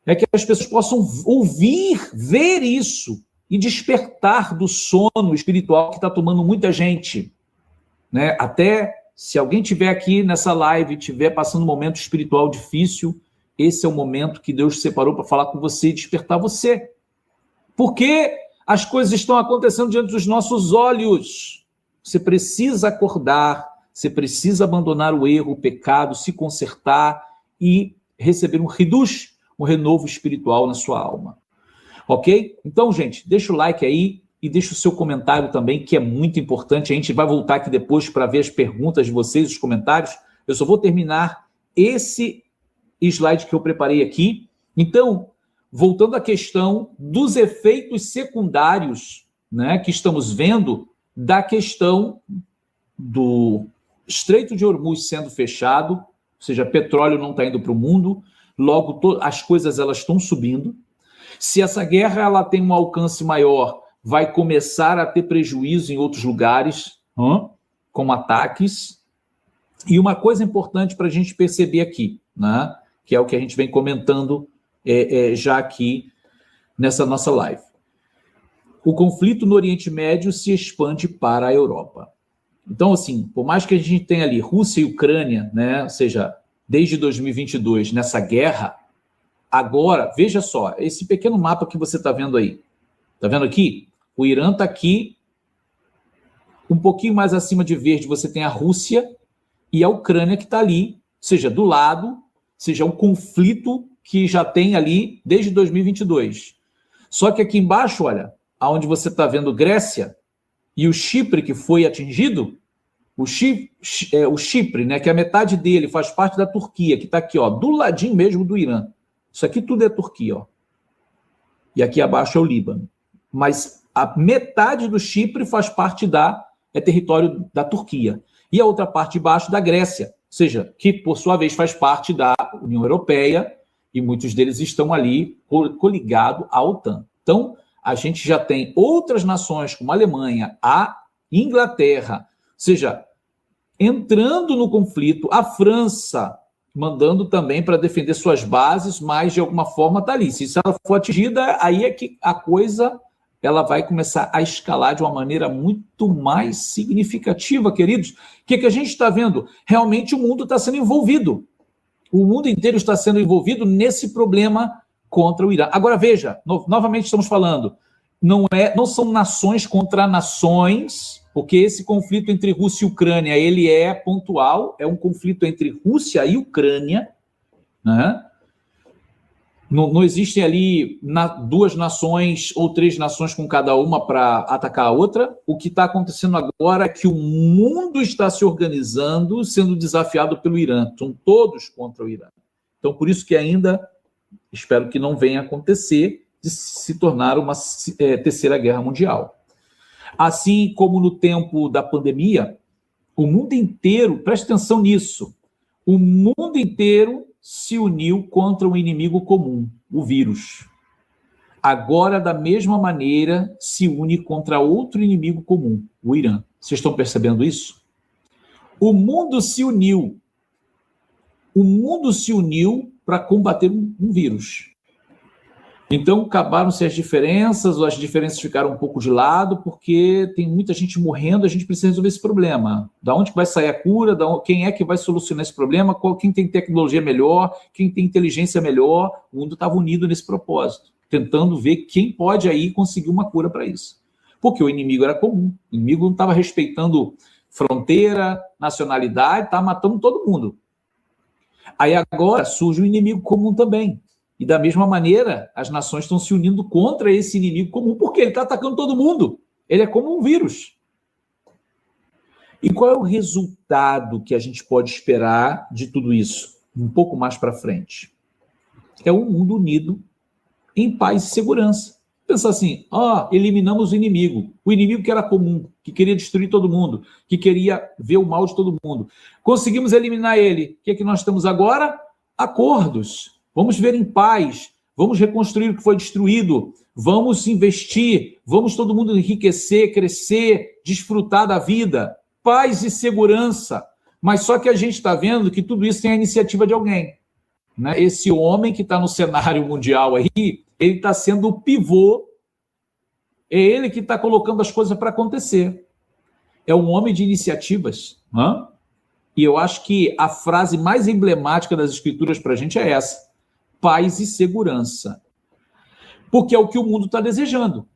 Speaker 1: É que as pessoas possam ouvir, ver isso, e despertar do sono espiritual que está tomando muita gente. Né? Até se alguém estiver aqui nessa live, estiver passando um momento espiritual difícil, esse é o momento que Deus separou para falar com você e despertar você. Porque as coisas estão acontecendo diante dos nossos olhos. Você precisa acordar, você precisa abandonar o erro, o pecado, se consertar e receber um hidush, um renovo espiritual na sua alma. Ok? Então, gente, deixa o like aí e deixa o seu comentário também, que é muito importante. A gente vai voltar aqui depois para ver as perguntas de vocês, os comentários. Eu só vou terminar esse slide que eu preparei aqui. Então, voltando à questão dos efeitos secundários, né, que estamos vendo da questão do Estreito de Hormuz sendo fechado, ou seja, petróleo não está indo para o mundo, logo as coisas elas estão subindo. Se essa guerra ela tem um alcance maior, vai começar a ter prejuízo em outros lugares, como ataques. E uma coisa importante para a gente perceber aqui, né, que é o que a gente vem comentando já aqui nessa nossa live. o conflito no Oriente Médio se expande para a Europa. Então, assim, por mais que a gente tenha ali Rússia e Ucrânia, né, ou seja, desde 2022, nessa guerra, agora, veja só, esse pequeno mapa que você está vendo aí. Está vendo aqui? O Irã está aqui, um pouquinho mais acima de verde você tem a Rússia e a Ucrânia que está ali, seja do lado, seja um conflito que já tem ali desde 2022. Só que aqui embaixo, olha, aonde você está vendo Grécia e o Chipre que foi atingido, o Chipre, né, que a metade dele faz parte da Turquia, que está aqui, ó, do ladinho mesmo do Irã. Isso aqui tudo é Turquia, ó. E aqui abaixo é o Líbano. Mas a metade do Chipre faz parte é território da Turquia. E a outra parte de baixo da Grécia, ou seja, que por sua vez faz parte da União Europeia, e muitos deles estão ali coligados à OTAN. Então, a gente já tem outras nações, como a Alemanha, a Inglaterra, ou seja, entrando no conflito, a França mandando também para defender suas bases, mas de alguma forma está ali. Se ela for atingida, aí é que a coisa ela vai começar a escalar de uma maneira muito mais significativa, queridos. O que a gente está vendo? Realmente o mundo está sendo envolvido. O mundo inteiro está sendo envolvido nesse problema contra o Irã. Agora, veja, novamente estamos falando, não são nações contra nações, porque esse conflito entre Rússia e Ucrânia, ele é pontual, é um conflito entre Rússia e Ucrânia, né? Não existem ali duas nações ou três nações com cada uma para atacar a outra. O que está acontecendo agora é que o mundo está se organizando, sendo desafiado pelo Irã. São todos contra o Irã. Então, por isso que ainda, espero que não venha acontecer, de se tornar uma terceira guerra mundial. Assim como no tempo da pandemia, o mundo inteiro, preste atenção nisso, o mundo inteiro se uniu contra um inimigo comum, o vírus. Agora, da mesma maneira, se une contra outro inimigo comum, o Irã. Vocês estão percebendo isso? O mundo se uniu. O mundo se uniu para combater um vírus. Então, acabaram-se as diferenças, ou as diferenças ficaram um pouco de lado, porque tem muita gente morrendo, a gente precisa resolver esse problema. Da onde que vai sair a cura? Quem é que vai solucionar esse problema? Quem tem tecnologia melhor? Quem tem inteligência melhor? O mundo estava unido nesse propósito, tentando ver quem pode aí conseguir uma cura para isso. Porque o inimigo era comum. O inimigo não estava respeitando fronteira, nacionalidade, estava matando todo mundo. Aí agora surge o inimigo comum também. E da mesma maneira, as nações estão se unindo contra esse inimigo comum, porque ele está atacando todo mundo. Ele é como um vírus. E qual é o resultado que a gente pode esperar de tudo isso? Um pouco mais para frente. É um mundo unido em paz e segurança. Pensa assim, eliminamos o inimigo que era comum, que queria destruir todo mundo, que queria ver o mal de todo mundo. Conseguimos eliminar ele. O que é que nós temos agora? Acordos. Vamos viver em paz, vamos reconstruir o que foi destruído, vamos investir, vamos todo mundo enriquecer, crescer, desfrutar da vida, paz e segurança. Mas só que a gente está vendo que tudo isso tem a iniciativa de alguém, né? Esse homem que está no cenário mundial aí, ele está sendo o pivô, é ele que está colocando as coisas para acontecer. É um homem de iniciativas, né? E eu acho que a frase mais emblemática das Escrituras para a gente é essa: paz e segurança. Porque é o que o mundo está desejando.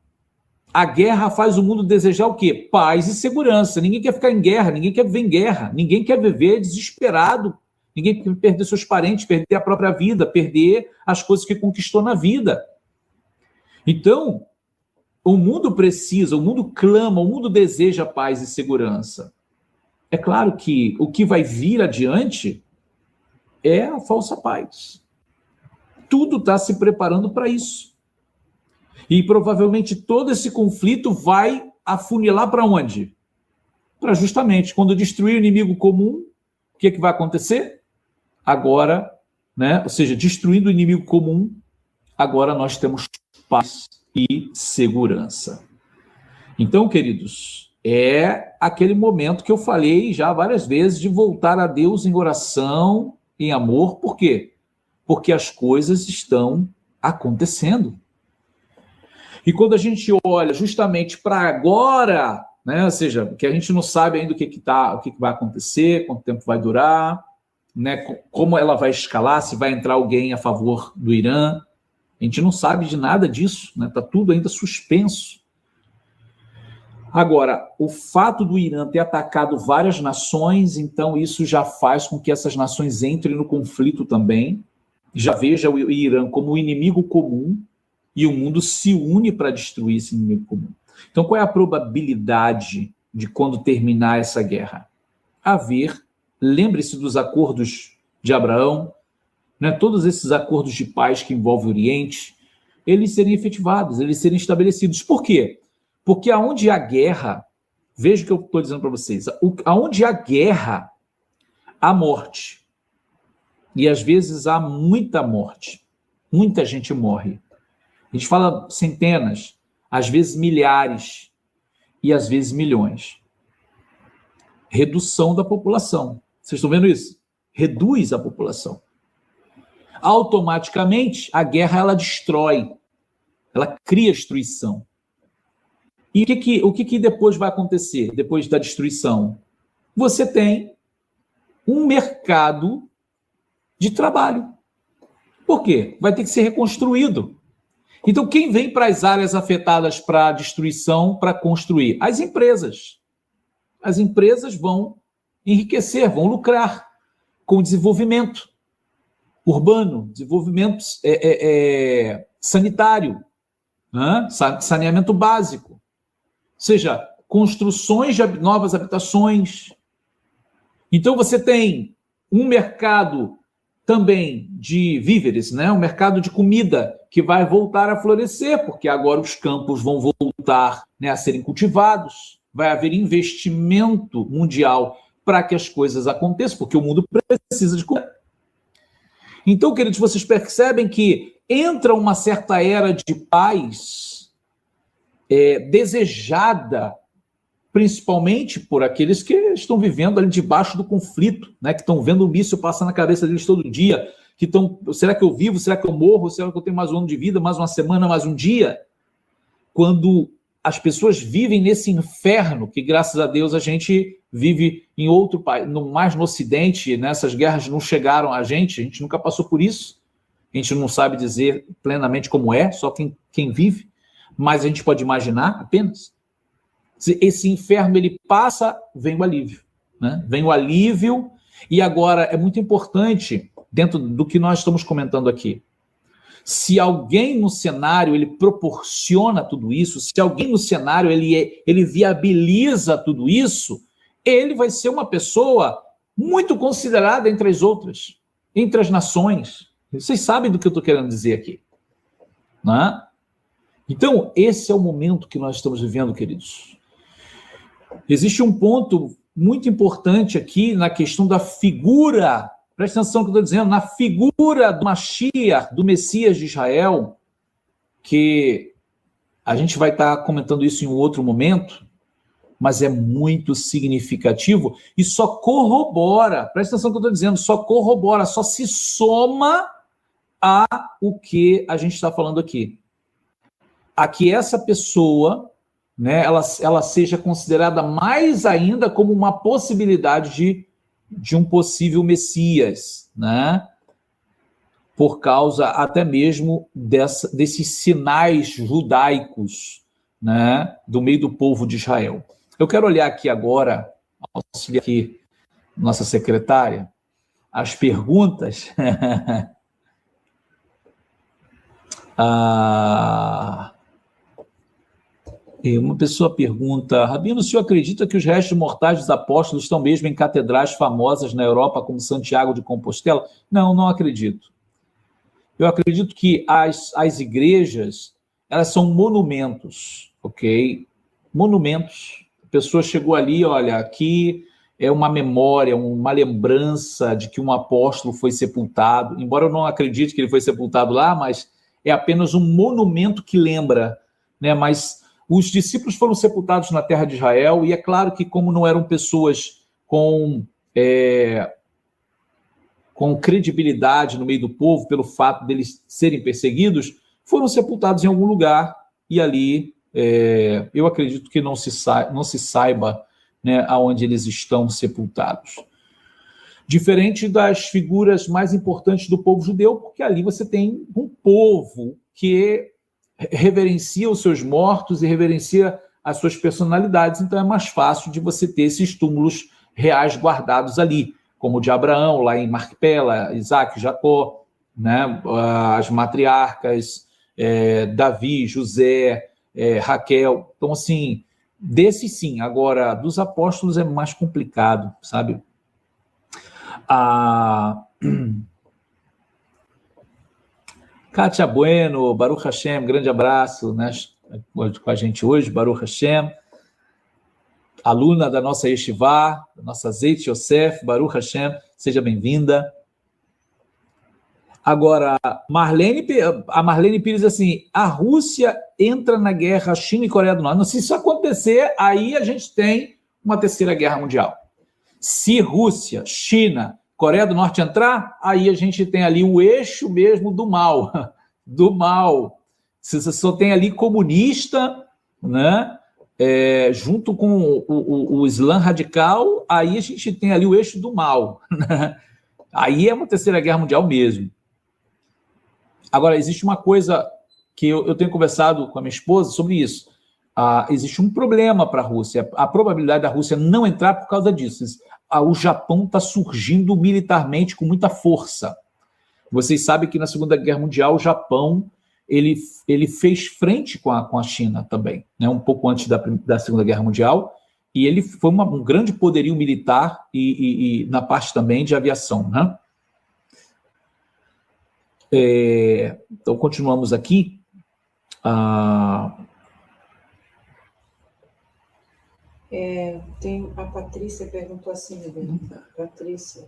Speaker 1: A guerra faz o mundo desejar o quê? Paz e segurança. Ninguém quer ficar em guerra, ninguém quer viver em guerra, ninguém quer viver desesperado, ninguém quer perder seus parentes, perder a própria vida, perder as coisas que conquistou na vida. Então, o mundo precisa, o mundo clama, o mundo deseja paz e segurança. É claro que o que vai vir adiante é a falsa paz. Tudo está se preparando para isso. E provavelmente todo esse conflito vai afunilar para onde? Para justamente, quando destruir o inimigo comum, o que vai acontecer? Agora, né? Ou seja, destruindo o inimigo comum, agora nós temos paz e segurança. Então, queridos, é aquele momento que eu falei já várias vezes de voltar a Deus em oração, em amor. Por quê? Porque as coisas estão acontecendo. E quando a gente olha justamente para agora, né, ou seja, que a gente não sabe ainda o que vai acontecer, quanto tempo vai durar, né, como ela vai escalar, se vai entrar alguém a favor do Irã, a gente não sabe de nada disso, né, está tudo ainda suspenso. Agora, o fato do Irã ter atacado várias nações, então isso já faz com que essas nações entrem no conflito também, já veja o Irã como um inimigo comum, e o mundo se une para destruir esse inimigo comum. Então, qual é a probabilidade de quando terminar essa guerra? Lembre-se dos acordos de Abraão, né, todos esses acordos de paz que envolvem o Oriente, eles serem efetivados, eles serem estabelecidos. Por quê? Porque aonde há guerra, veja o que eu estou dizendo para vocês, aonde há guerra, há morte. E às vezes há muita morte. Muita gente morre. A gente fala centenas, às vezes milhares e às vezes milhões. Redução da população. Vocês estão vendo isso? Reduz a população. Automaticamente, a guerra ela destrói, ela cria destruição. E o que depois vai acontecer, depois da destruição? Você tem um mercado de trabalho. Por quê? Vai ter que ser reconstruído. Então, quem vem para as áreas afetadas para a destruição, para construir? As empresas. As empresas vão enriquecer, vão lucrar com o desenvolvimento urbano, desenvolvimento sanitário, né? Saneamento básico. Ou seja, construções de novas habitações. Então, você tem um mercado também de víveres, né? Um mercado de comida que vai voltar a florescer, porque agora os campos vão voltar, né, a serem cultivados, vai haver investimento mundial para que as coisas aconteçam, porque o mundo precisa de comida. Então, queridos, vocês percebem que entra uma certa era de paz desejada, principalmente por aqueles que estão vivendo ali debaixo do conflito, né, que estão vendo o míssil passar na cabeça deles todo dia, que estão, será que eu vivo, será que eu morro, será que eu tenho mais um ano de vida, mais uma semana, mais um dia? Quando as pessoas vivem nesse inferno, que graças a Deus a gente vive em outro país, mais no Ocidente, nessas guerras não chegaram a gente nunca passou por isso, a gente não sabe dizer plenamente como é, só quem vive, mas a gente pode imaginar apenas. Esse inferno ele passa, vem o alívio, né? Vem o alívio, e agora é muito importante, dentro do que nós estamos comentando aqui, se alguém no cenário ele proporciona tudo isso, se alguém no cenário ele viabiliza tudo isso, ele vai ser uma pessoa muito considerada entre as outras, entre as nações. Vocês sabem do que eu estou querendo dizer aqui, né? Então, esse é o momento que nós estamos vivendo, queridos. Existe um ponto muito importante aqui na questão da figura, presta atenção no que eu estou dizendo, na figura do Mashiach, do Messias de Israel, que a gente vai estar comentando isso em um outro momento, mas é muito significativo e só corrobora, presta atenção no que eu estou dizendo, só corrobora, só se soma a o que a gente está falando aqui. A que essa pessoa, né, ela seja considerada mais ainda como uma possibilidade de um possível Messias, né? Por causa até mesmo desses sinais judaicos, né, do meio do povo de Israel. Eu quero olhar aqui agora, auxiliar aqui nossa secretária, as perguntas. Uma pessoa pergunta: Rabino, o senhor acredita que os restos mortais dos apóstolos estão mesmo em catedrais famosas na Europa, como Santiago de Compostela? Não, não acredito. Eu acredito que as igrejas, elas são monumentos, ok? Monumentos. A pessoa chegou ali, olha, aqui é uma memória, uma lembrança de que um apóstolo foi sepultado, embora eu não acredite que ele foi sepultado lá, mas é apenas um monumento que lembra, né? Mas os discípulos foram sepultados na terra de Israel, e é claro que, como não eram pessoas com credibilidade no meio do povo, pelo fato deles serem perseguidos, foram sepultados em algum lugar, e ali eu acredito que não se saiba, né, aonde eles estão sepultados. Diferente das figuras mais importantes do povo judeu, porque ali você tem um povo que reverencia os seus mortos e reverencia as suas personalidades, então é mais fácil de você ter esses túmulos reais guardados ali, como o de Abraão, lá em Macpela, Isaac, Jacó, né, as matriarcas, Davi, José, Raquel. Então, assim, desses sim. Agora, dos apóstolos é mais complicado, sabe? Kátia Bueno, Baruch Hashem, grande abraço, né, com a gente hoje, Baruch Hashem, aluna da nossa Yeshivá, da nossa Zeit Yosef, Baruch Hashem, seja bem-vinda. Agora, a Marlene Pires, assim, a Rússia entra na guerra China e Coreia do Norte. Se isso acontecer, aí a gente tem uma terceira guerra mundial. Se Rússia, China, Coreia do Norte entrar, aí a gente tem ali o eixo mesmo do mal, do mal. Se você só tem ali comunista, né, junto com o Islã radical, aí a gente tem ali o eixo do mal. Né? Aí é uma terceira guerra mundial mesmo. Agora, existe uma coisa que eu tenho conversado com a minha esposa sobre isso. Existe um problema para a Rússia. A probabilidade da Rússia não entrar por causa disso. O Japão está surgindo militarmente com muita força. Vocês sabem que na Segunda Guerra Mundial o Japão ele fez frente com a China também, né? Um pouco antes da Segunda Guerra Mundial, e ele foi um grande poderio militar e na parte também de aviação, né? Então, continuamos aqui.
Speaker 3: A Patrícia perguntou assim, Patrícia,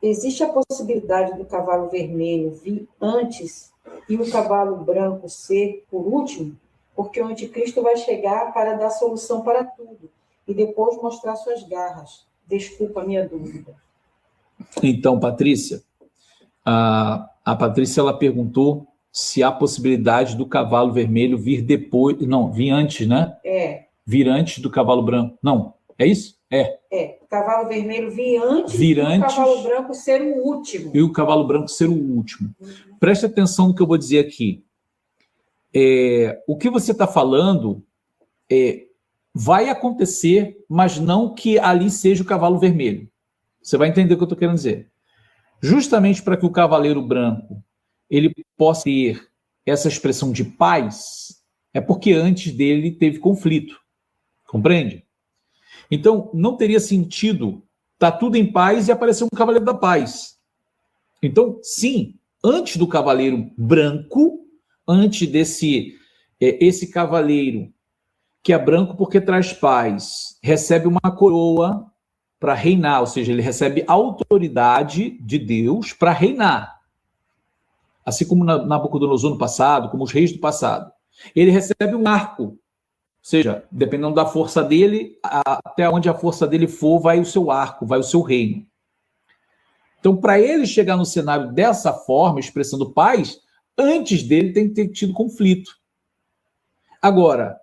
Speaker 3: existe a possibilidade do cavalo vermelho vir antes e o cavalo branco ser por último? Porque o anticristo vai chegar para dar solução para tudo e depois mostrar suas garras. Desculpa a minha dúvida.
Speaker 1: Então, Patrícia, a Patrícia ela perguntou se há possibilidade do cavalo vermelho vir depois, não, vir antes, né? Vir antes do cavalo branco. Não, é isso?
Speaker 3: O cavalo vermelho vir antes e o cavalo branco ser o último.
Speaker 1: E o cavalo branco ser o último. Preste atenção no que eu vou dizer aqui. O que você está falando vai acontecer, mas não que ali seja o cavalo vermelho. Você vai entender o que eu estou querendo dizer. Justamente para que o cavaleiro branco ele possa ter essa expressão de paz, é porque antes dele teve conflito. Compreende? Então, não teria sentido estar tudo em paz e aparecer um cavaleiro da paz. Então, sim, antes do cavaleiro branco, antes esse cavaleiro que é branco porque traz paz, recebe uma coroa para reinar, ou seja, ele recebe autoridade de Deus para reinar. Assim como Nabucodonosor no passado, como os reis do passado. Ele recebe um arco, ou seja, dependendo da força dele, até onde a força dele for, vai o seu arco, vai o seu reino. Então, para ele chegar no cenário dessa forma, expressando paz, antes dele tem que ter tido conflito. Agora,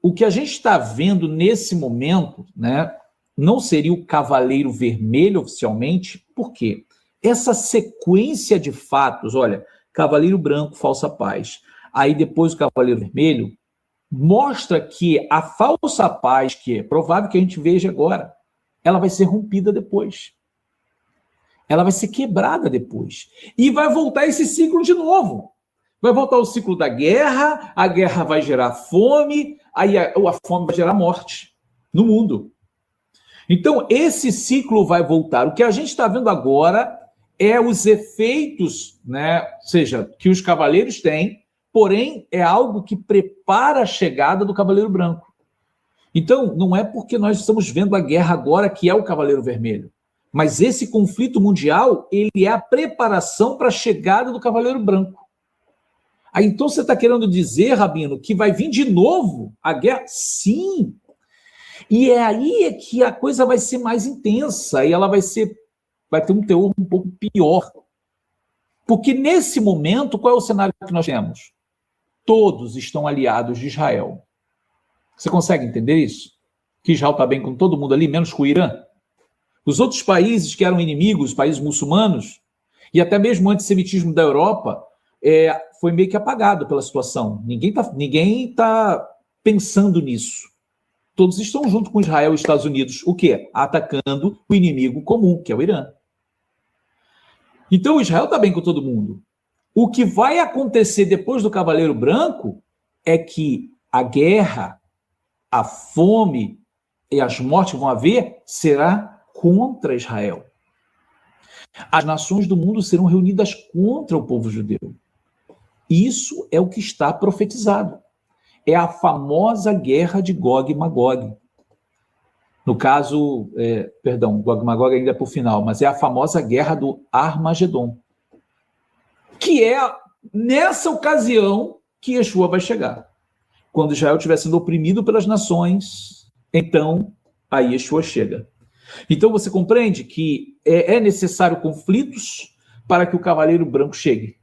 Speaker 1: o que a gente está vendo nesse momento, né, não seria o cavaleiro vermelho oficialmente, por quê? Essa sequência de fatos, olha, cavaleiro branco, falsa paz, aí depois o cavaleiro vermelho, mostra que a falsa paz, que é provável que a gente veja agora, ela vai ser rompida depois. Ela vai ser quebrada depois. E vai voltar esse ciclo de novo. Vai voltar o ciclo da guerra, a guerra vai gerar fome, aí a fome vai gerar morte no mundo. Então, esse ciclo vai voltar. O que a gente está vendo agora é os efeitos, né, ou seja, que os cavaleiros têm, porém, é algo que prepara a chegada do Cavaleiro Branco. Então, não é porque nós estamos vendo a guerra agora que é o Cavaleiro Vermelho, mas esse conflito mundial, ele é a preparação para a chegada do Cavaleiro Branco. Aí, então, você está querendo dizer, Rabino, que vai vir de novo a guerra? Sim! E é aí que a coisa vai ser mais intensa, e ela vai ter um teor um pouco pior. Porque nesse momento, qual é o cenário que nós temos? todos estão aliados de Israel. Você consegue entender isso? Que Israel está bem com todo mundo ali, menos com o Irã? Os outros países que eram inimigos, países muçulmanos, e até mesmo o antissemitismo da Europa, foi meio que apagado pela situação. Ninguém tá pensando nisso. Todos estão junto com Israel e Estados Unidos. O quê? Atacando o inimigo comum, que é o Irã. Então, Israel está bem com todo mundo. O que vai acontecer depois do Cavaleiro Branco é que a guerra, a fome e as mortes que vão haver será contra Israel. As nações do mundo serão reunidas contra o povo judeu. Isso é o que está profetizado. É a famosa guerra de Gog e Magog. No caso, Gog e Magog ainda é por final, mas é a famosa guerra do Armagedon. Que é nessa ocasião que Yeshua vai chegar. Quando Israel estiver sendo oprimido pelas nações, então aí Yeshua chega. Então você compreende que é necessário conflitos para que o Cavaleiro Branco chegue.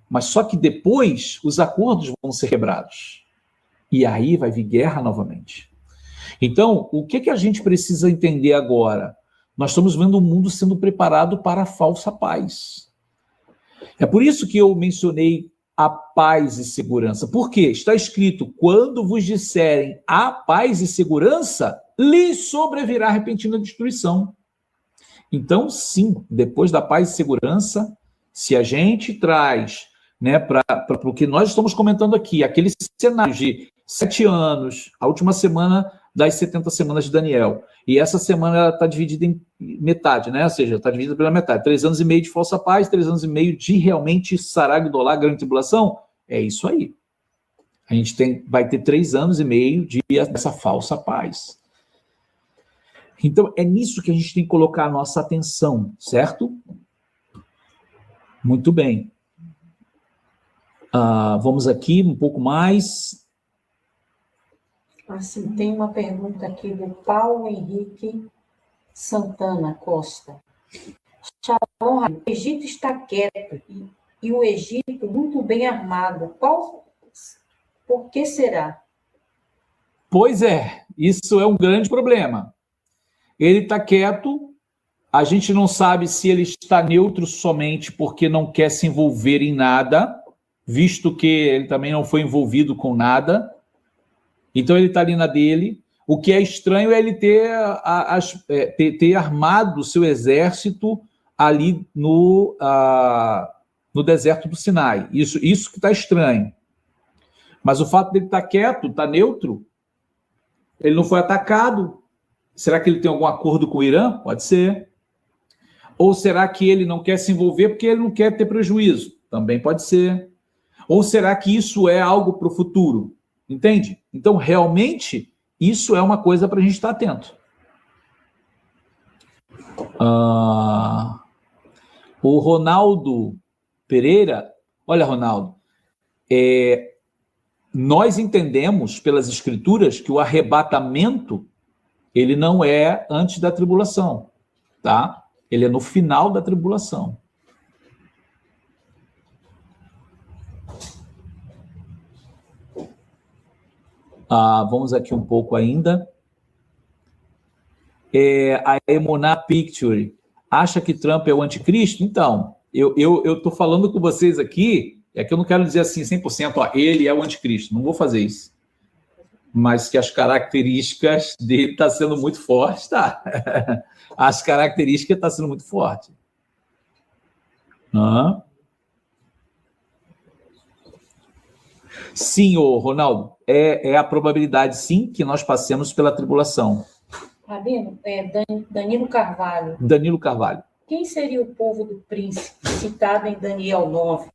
Speaker 1: Mas só que depois os acordos vão ser quebrados. E aí vai vir guerra novamente. Então, o que a gente precisa entender agora? Nós estamos vendo o mundo sendo preparado para a falsa paz. É por isso que eu mencionei a paz e segurança. Por quê? Está escrito, quando vos disserem a paz e segurança, lhes sobrevirá repentina destruição. Então, sim, depois da paz e segurança, se a gente traz, né, para o que nós estamos comentando aqui, aquele cenário de 7 anos, a última semana das 70 semanas de Daniel, e essa semana está dividida em metade, né? Ou seja, está dividida pela metade, 3 anos e meio de falsa paz, 3 anos e meio de realmente Sarag Dolá, grande tribulação, é isso aí. A gente vai ter 3 anos e meio dessa falsa paz. Então, é nisso que a gente tem que colocar a nossa atenção, certo? Muito bem. Vamos aqui um pouco mais.
Speaker 3: Assim, tem uma pergunta aqui do Paulo Henrique Santana Costa. Shalom, o Egito está quieto e o Egito muito bem armado. Por que será?
Speaker 1: Pois é, isso é um grande problema. Ele está quieto, a gente não sabe se ele está neutro somente porque não quer se envolver em nada, visto que ele também não foi envolvido com nada. Então ele está ali na dele. O que é estranho é ele ter armado o seu exército ali no deserto do Sinai. Isso que está estranho. Mas o fato dele estar quieto, estar neutro, ele não foi atacado. Será que ele tem algum acordo com o Irã? Pode ser. Ou será que ele não quer se envolver porque ele não quer ter prejuízo? Também pode ser. Ou será que isso é algo para o futuro? Entende? Então, realmente, isso é uma coisa para a gente estar atento. O Ronaldo Pereira, olha, Ronaldo, nós entendemos pelas escrituras que o arrebatamento, ele não é antes da tribulação, tá? Ele é no final da tribulação. Vamos aqui um pouco ainda. A Emuná Picture acha que Trump é o anticristo? Então, eu estou falando com vocês aqui, é que eu não quero dizer assim 100%, ele é o anticristo, não vou fazer isso. Mas que as características dele estão sendo muito fortes, tá? As características estão sendo muito fortes. Sim, Ronaldo, é a probabilidade, sim, que nós passemos pela tribulação.
Speaker 3: Rabino, Danilo Carvalho.
Speaker 1: Danilo Carvalho.
Speaker 3: Quem seria o povo do príncipe, citado em Daniel 9?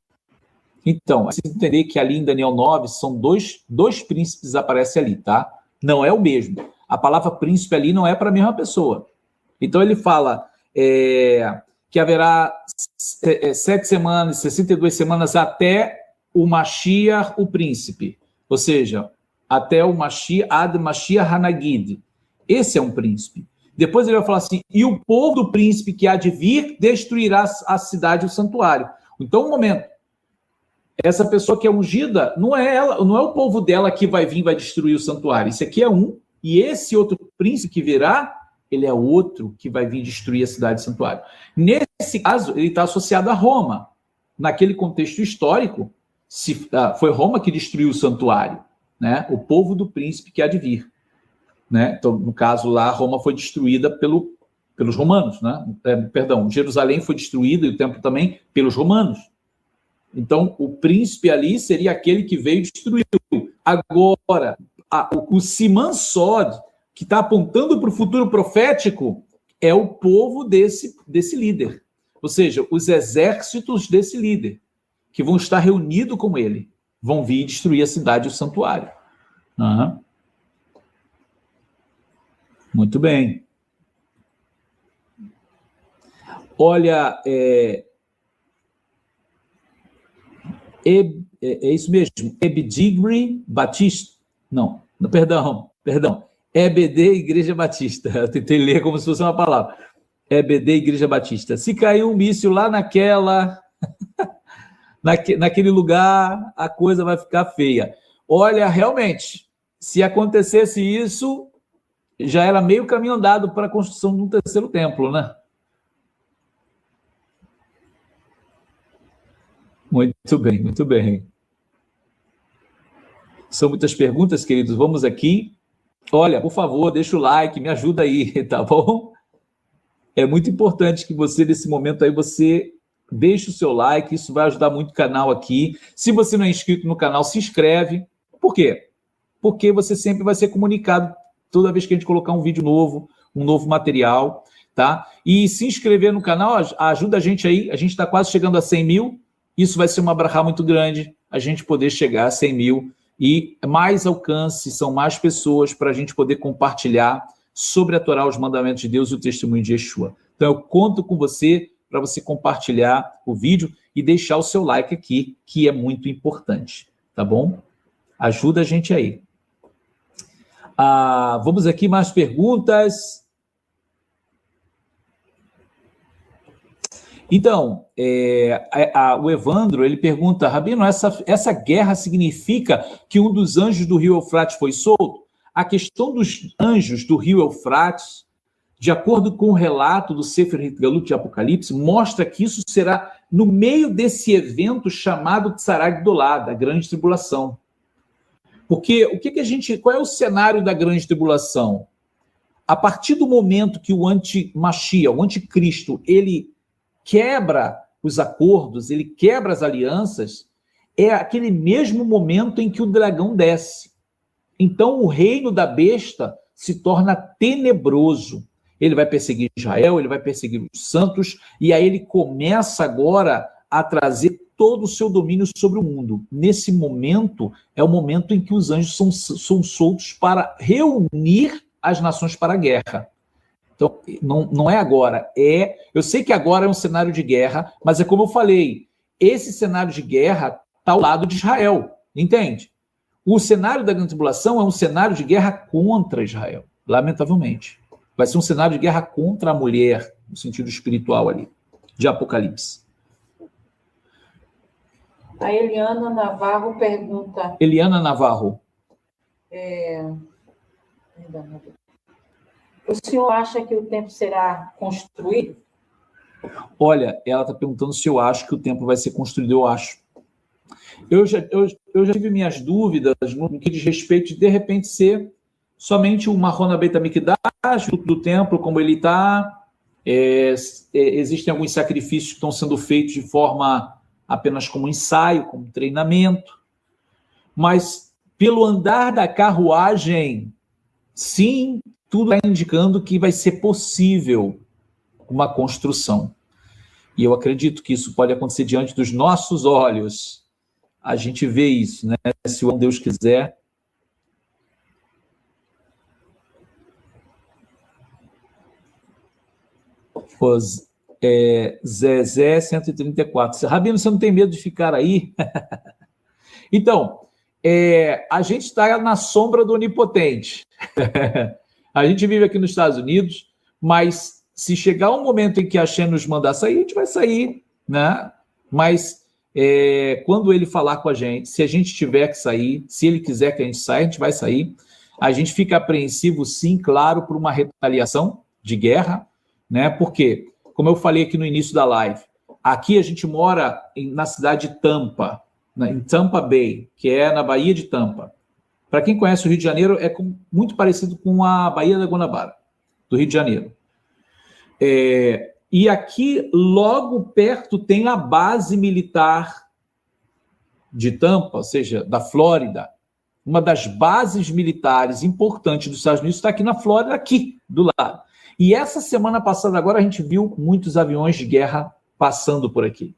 Speaker 1: Então, você entender que ali em Daniel 9 são dois príncipes aparecem ali, tá? Não é o mesmo. A palavra príncipe ali não é para a mesma pessoa. Então ele fala que haverá 7 semanas, 62 semanas até o Mashiach, o príncipe. Ou seja, até o Mashiach, Ad Mashiach Hanagid. Esse é um príncipe. Depois ele vai falar assim, e o povo do príncipe que há de vir destruirá a cidade e o santuário. Então, um momento. essa pessoa que é ungida, não é ela, não é o povo dela que vai vir e vai destruir o santuário. Esse aqui é um, e esse outro príncipe que virá, ele é outro que vai vir destruir a cidade santuário. Nesse caso, ele está associado a Roma. Naquele contexto histórico, foi Roma que destruiu o santuário, né? O povo do príncipe que há de vir. Né? Então, no caso lá, Roma foi destruída pelos romanos. Né? Jerusalém foi destruída, e o templo também, pelos romanos. Então, o príncipe ali seria aquele que veio e destruiu. Agora, o Siman Sod, que está apontando para o futuro profético, é o povo desse líder. Ou seja, os exércitos desse líder, que vão estar reunidos com ele, vão vir destruir a cidade e o santuário. Uhum. Muito bem. Olha, é isso mesmo, Ebidigre Batista. Não, perdão. EBD Igreja Batista. Eu tentei ler como se fosse uma palavra. EBD Igreja Batista. Se caiu um míssil lá naquele lugar, a coisa vai ficar feia. Olha, realmente, se acontecesse isso, já era meio caminho andado para a construção de um terceiro templo, né? Muito bem, muito bem. São muitas perguntas, queridos. Vamos aqui. Olha, por favor, deixa o like, me ajuda aí, tá bom? É muito importante que você, nesse momento aí, você deixe o seu like, isso vai ajudar muito o canal aqui. Se você não é inscrito no canal, se inscreve. Por quê? Porque você sempre vai ser comunicado toda vez que a gente colocar um vídeo novo, um novo material, tá? E se inscrever no canal ajuda a gente aí, a gente está quase chegando a 100 mil, isso vai ser uma brachá muito grande, a gente poder chegar a 100 mil e mais alcance, são mais pessoas para a gente poder compartilhar sobre a Torá, os mandamentos de Deus e o testemunho de Yeshua. Então eu conto com você para você compartilhar o vídeo e deixar o seu like aqui, que é muito importante, tá bom? Ajuda a gente aí. Vamos aqui, mais perguntas. Então, o Evandro, ele pergunta, Rabino, essa guerra significa que um dos anjos do rio Eufrates foi solto? A questão dos anjos do rio Eufrates, de acordo com o relato do Sefer Hitgalut de Apocalipse, mostra que isso será no meio desse evento chamado Tzara Gdolá, da grande tribulação. Porque qual é o cenário da grande tribulação? A partir do momento que o anti-Mashiach, o anticristo, ele quebra os acordos, ele quebra as alianças, é aquele mesmo momento em que o dragão desce. Então o reino da besta se torna tenebroso. Ele vai perseguir Israel, ele vai perseguir os santos, e aí ele começa agora a trazer todo o seu domínio sobre o mundo. Nesse momento, é o momento em que os anjos são soltos para reunir as nações para a guerra. Então, não é agora. Eu sei que agora é um cenário de guerra, mas é como eu falei, esse cenário de guerra está ao lado de Israel, entende? O cenário da grande tribulação é um cenário de guerra contra Israel, lamentavelmente. Vai ser um cenário de guerra contra a mulher, no sentido espiritual ali, de Apocalipse.
Speaker 3: A Eliana Navarro pergunta...
Speaker 1: Eliana Navarro.
Speaker 3: O senhor acha que o templo será construído?
Speaker 1: Olha, ela está perguntando se eu acho que o templo vai ser construído. Eu acho. Eu já tive minhas dúvidas no que diz respeito de repente, ser somente o Marron Beit HaMikdash do templo, como ele está. Existem alguns sacrifícios que estão sendo feitos de forma apenas como ensaio, como treinamento. Mas, pelo andar da carruagem, sim, tudo está indicando que vai ser possível uma construção. E eu acredito que isso pode acontecer diante dos nossos olhos. A gente vê isso, né? Se o Deus quiser. Zezé 134. Rabino, você não tem medo de ficar aí? Então, a gente está na sombra do onipotente. A gente vive aqui nos Estados Unidos, mas se chegar um momento em que a Hashem nos mandar sair, a gente vai sair, né? Mas quando ele falar com a gente, se a gente tiver que sair, se ele quiser que a gente saia, a gente vai sair. A gente fica apreensivo, sim, claro, por uma retaliação de guerra, né? Porque, como eu falei aqui no início da live, aqui a gente mora na cidade de Tampa, em Tampa Bay, que é na Baía de Tampa. Para quem conhece o Rio de Janeiro, é muito parecido com a Baía da Guanabara, do Rio de Janeiro. E aqui, logo perto, tem a base militar de Tampa, ou seja, da Flórida. Uma das bases militares importantes dos Estados Unidos está aqui na Flórida, aqui, do lado. E essa semana passada, agora, a gente viu muitos aviões de guerra passando por aqui.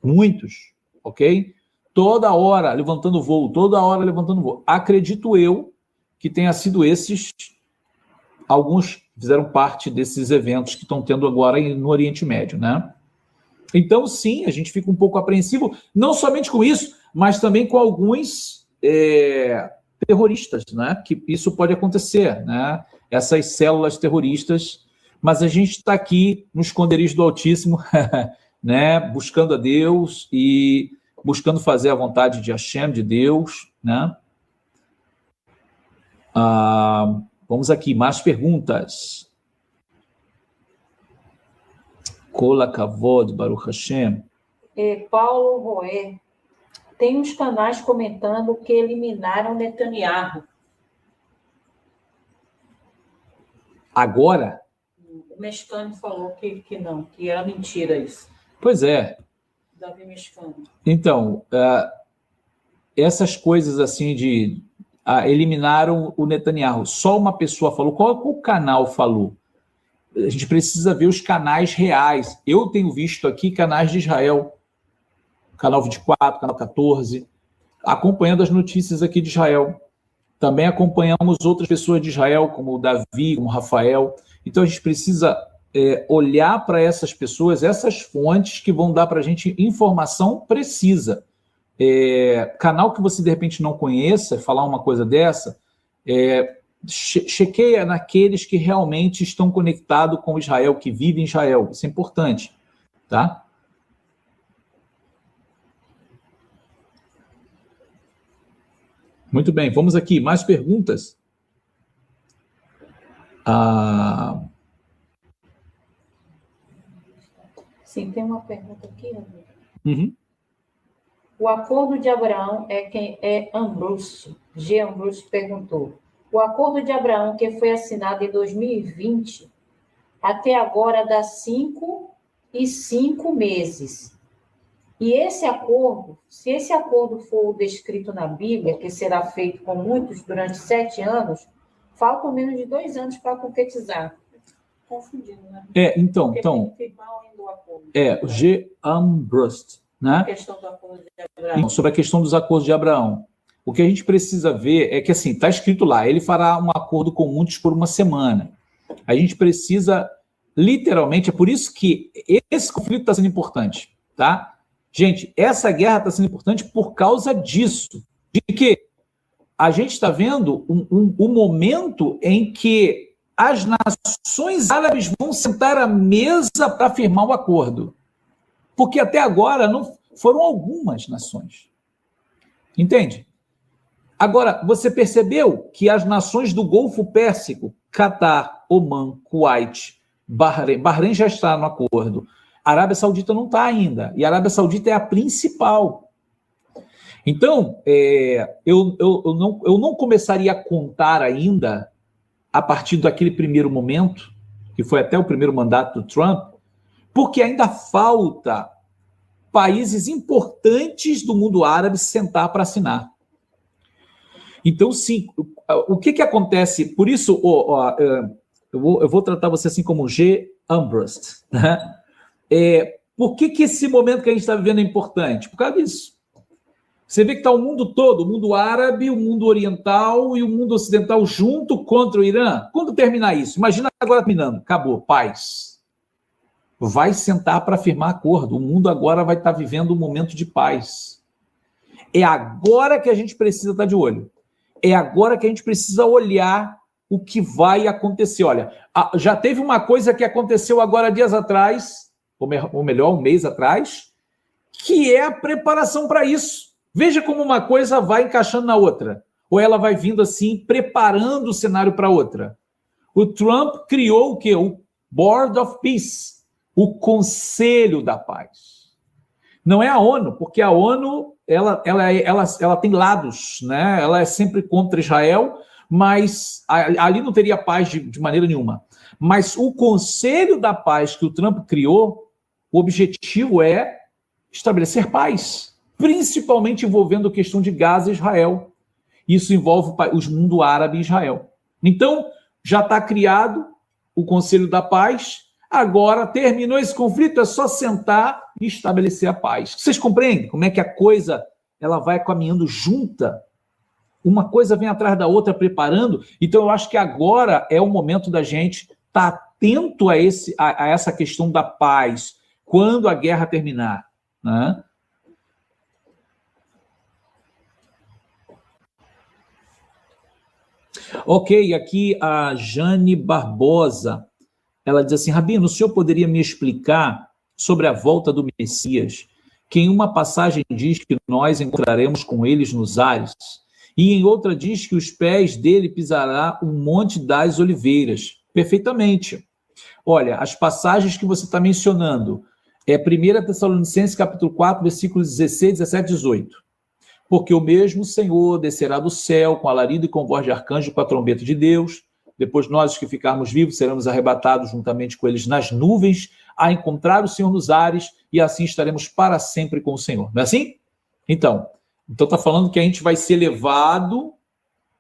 Speaker 1: Muitos, ok? Toda hora levantando voo, toda hora levantando voo. Acredito eu que tenha sido esses, alguns fizeram parte desses eventos que estão tendo agora no Oriente Médio, né? Então, sim, a gente fica um pouco apreensivo, não somente com isso, mas também com alguns terroristas, né? Que isso pode acontecer, né? Essas células terroristas, mas a gente está aqui no esconderijo do Altíssimo, né? Buscando a Deus e buscando fazer a vontade de Hashem, de Deus, né? Vamos aqui, mais perguntas. Kola Kavod, Baruch Hashem.
Speaker 3: Paulo Roé. Tem uns canais comentando que eliminaram Netanyahu.
Speaker 1: Agora?
Speaker 3: O mexicano falou que não, que era mentira isso.
Speaker 1: Pois é.
Speaker 3: Davi Mexicano.
Speaker 1: Então, essas coisas assim de eliminaram o Netanyahu. Só uma pessoa falou. Qual canal falou? A gente precisa ver os canais reais. Eu tenho visto aqui canais de Israel. Canal 24, canal 14, acompanhando as notícias aqui de Israel. Também acompanhamos outras pessoas de Israel, como o Davi, como o Rafael. Então, a gente precisa olhar para essas pessoas, essas fontes que vão dar para a gente informação precisa. Canal que você, de repente, não conheça, falar uma coisa dessa, chequeia naqueles que realmente estão conectados com Israel, que vivem em Israel. Isso é importante, tá? Muito bem, vamos aqui. Mais perguntas?
Speaker 3: Sim, tem uma pergunta aqui.
Speaker 1: Uhum.
Speaker 3: O acordo de Abraão Ambrosio. G. Ambrosio perguntou. O acordo de Abraão, que foi assinado em 2020, até agora dá 5 e 5 meses. E esse acordo, se esse acordo for descrito na Bíblia, que será feito com muitos durante 7 anos, faltam menos de 2 anos para concretizar. Confundindo, né?
Speaker 1: Então. O G. Ambrosio, né?
Speaker 3: A questão do acordo de Abraão.
Speaker 1: Sobre a questão dos acordos de Abraão. O que a gente precisa ver é que, assim, está escrito lá, ele fará um acordo com muitos por uma semana. A gente precisa, literalmente, é por isso que esse conflito está sendo importante, tá? Gente, essa guerra está sendo importante por causa disso. De que a gente está vendo um momento em que as nações árabes vão sentar à mesa para firmar o acordo. Porque até agora não foram algumas nações. Entende? Agora, você percebeu que as nações do Golfo Pérsico, Catar, Omã, Kuwait, Bahrein já está no acordo. A Arábia Saudita não está ainda. E a Arábia Saudita é a principal. Então, eu não começaria a contar ainda, a partir daquele primeiro momento, que foi até o primeiro mandato do Trump, porque ainda falta países importantes do mundo árabe sentar para assinar. Então, sim, o que acontece? Por isso, eu vou tratar você assim como G. Ambrosio, né? Por que esse momento que a gente está vivendo é importante? Por causa disso. Você vê que está o mundo todo, o mundo árabe, o mundo oriental e o mundo ocidental junto contra o Irã. Quando terminar isso? Imagina agora terminando. Acabou, paz. Vai sentar para firmar acordo. O mundo agora vai estar vivendo um momento de paz. É agora que a gente precisa estar de olho. É agora que a gente precisa olhar o que vai acontecer. Olha, já teve uma coisa que aconteceu agora dias atrás, ou melhor, um mês atrás, que é a preparação para isso. Veja como uma coisa vai encaixando na outra, ou ela vai vindo assim, preparando o cenário para outra. O Trump criou o quê? O Board of Peace, o Conselho da Paz. Não é a ONU, porque a ONU ela tem lados, né? Ela é sempre contra Israel, mas ali não teria paz de maneira nenhuma. Mas o Conselho da Paz que o Trump criou, o objetivo é estabelecer paz, principalmente envolvendo a questão de Gaza e Israel. Isso envolve os mundo árabe e Israel. Então, já está criado o Conselho da Paz. Agora, terminou esse conflito, é só sentar e estabelecer a paz. Vocês compreendem como é que a coisa ela vai caminhando junta? Uma coisa vem atrás da outra, preparando. Então, eu acho que agora é o momento da gente estar atento a essa questão da paz, quando a guerra terminar, né? Ok, aqui a Jane Barbosa, ela diz assim: Rabino, o senhor poderia me explicar sobre a volta do Messias, que em uma passagem diz que nós encontraremos com eles nos ares, e em outra diz que os pés dele pisará o Monte das Oliveiras. Perfeitamente. Olha, as passagens que você está mencionando é 1 Tessalonicenses capítulo 4, versículos 16, 17 e 18. Porque o mesmo Senhor descerá do céu com alarido e com voz de arcanjo, com a trombeta de Deus. Depois nós, os que ficarmos vivos, seremos arrebatados juntamente com eles nas nuvens, a encontrar o Senhor nos ares, e assim estaremos para sempre com o Senhor. Não é assim? Então está falando que a gente vai ser levado,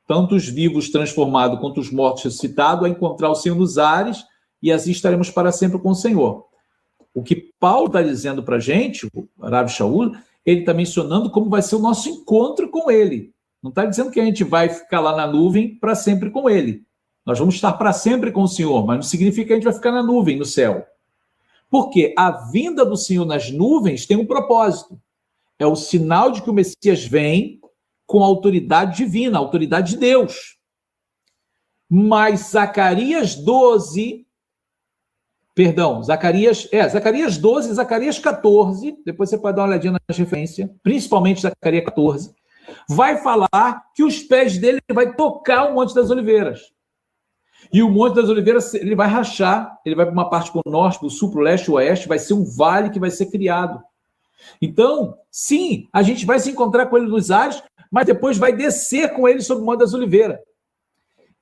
Speaker 1: tanto os vivos transformados quanto os mortos ressuscitados, a encontrar o Senhor nos ares, e assim estaremos para sempre com o Senhor. O que Paulo está dizendo para a gente, o Rav Shaul, ele está mencionando como vai ser o nosso encontro com ele. Não está dizendo que a gente vai ficar lá na nuvem para sempre com ele. Nós vamos estar para sempre com o Senhor, mas não significa que a gente vai ficar na nuvem, no céu. Porque a vinda do Senhor nas nuvens tem um propósito. É o sinal de que o Messias vem com autoridade divina, autoridade de Deus. Mas Zacarias 12, Zacarias 12 e Zacarias 14, depois você pode dar uma olhadinha na referência, principalmente Zacarias 14, vai falar que os pés dele vai tocar o Monte das Oliveiras. E o Monte das Oliveiras ele vai rachar, ele vai para uma parte para o norte, para o sul, para o leste, o oeste, vai ser um vale que vai ser criado. Então, sim, a gente vai se encontrar com ele nos ares, mas depois vai descer com ele sobre o Monte das Oliveiras.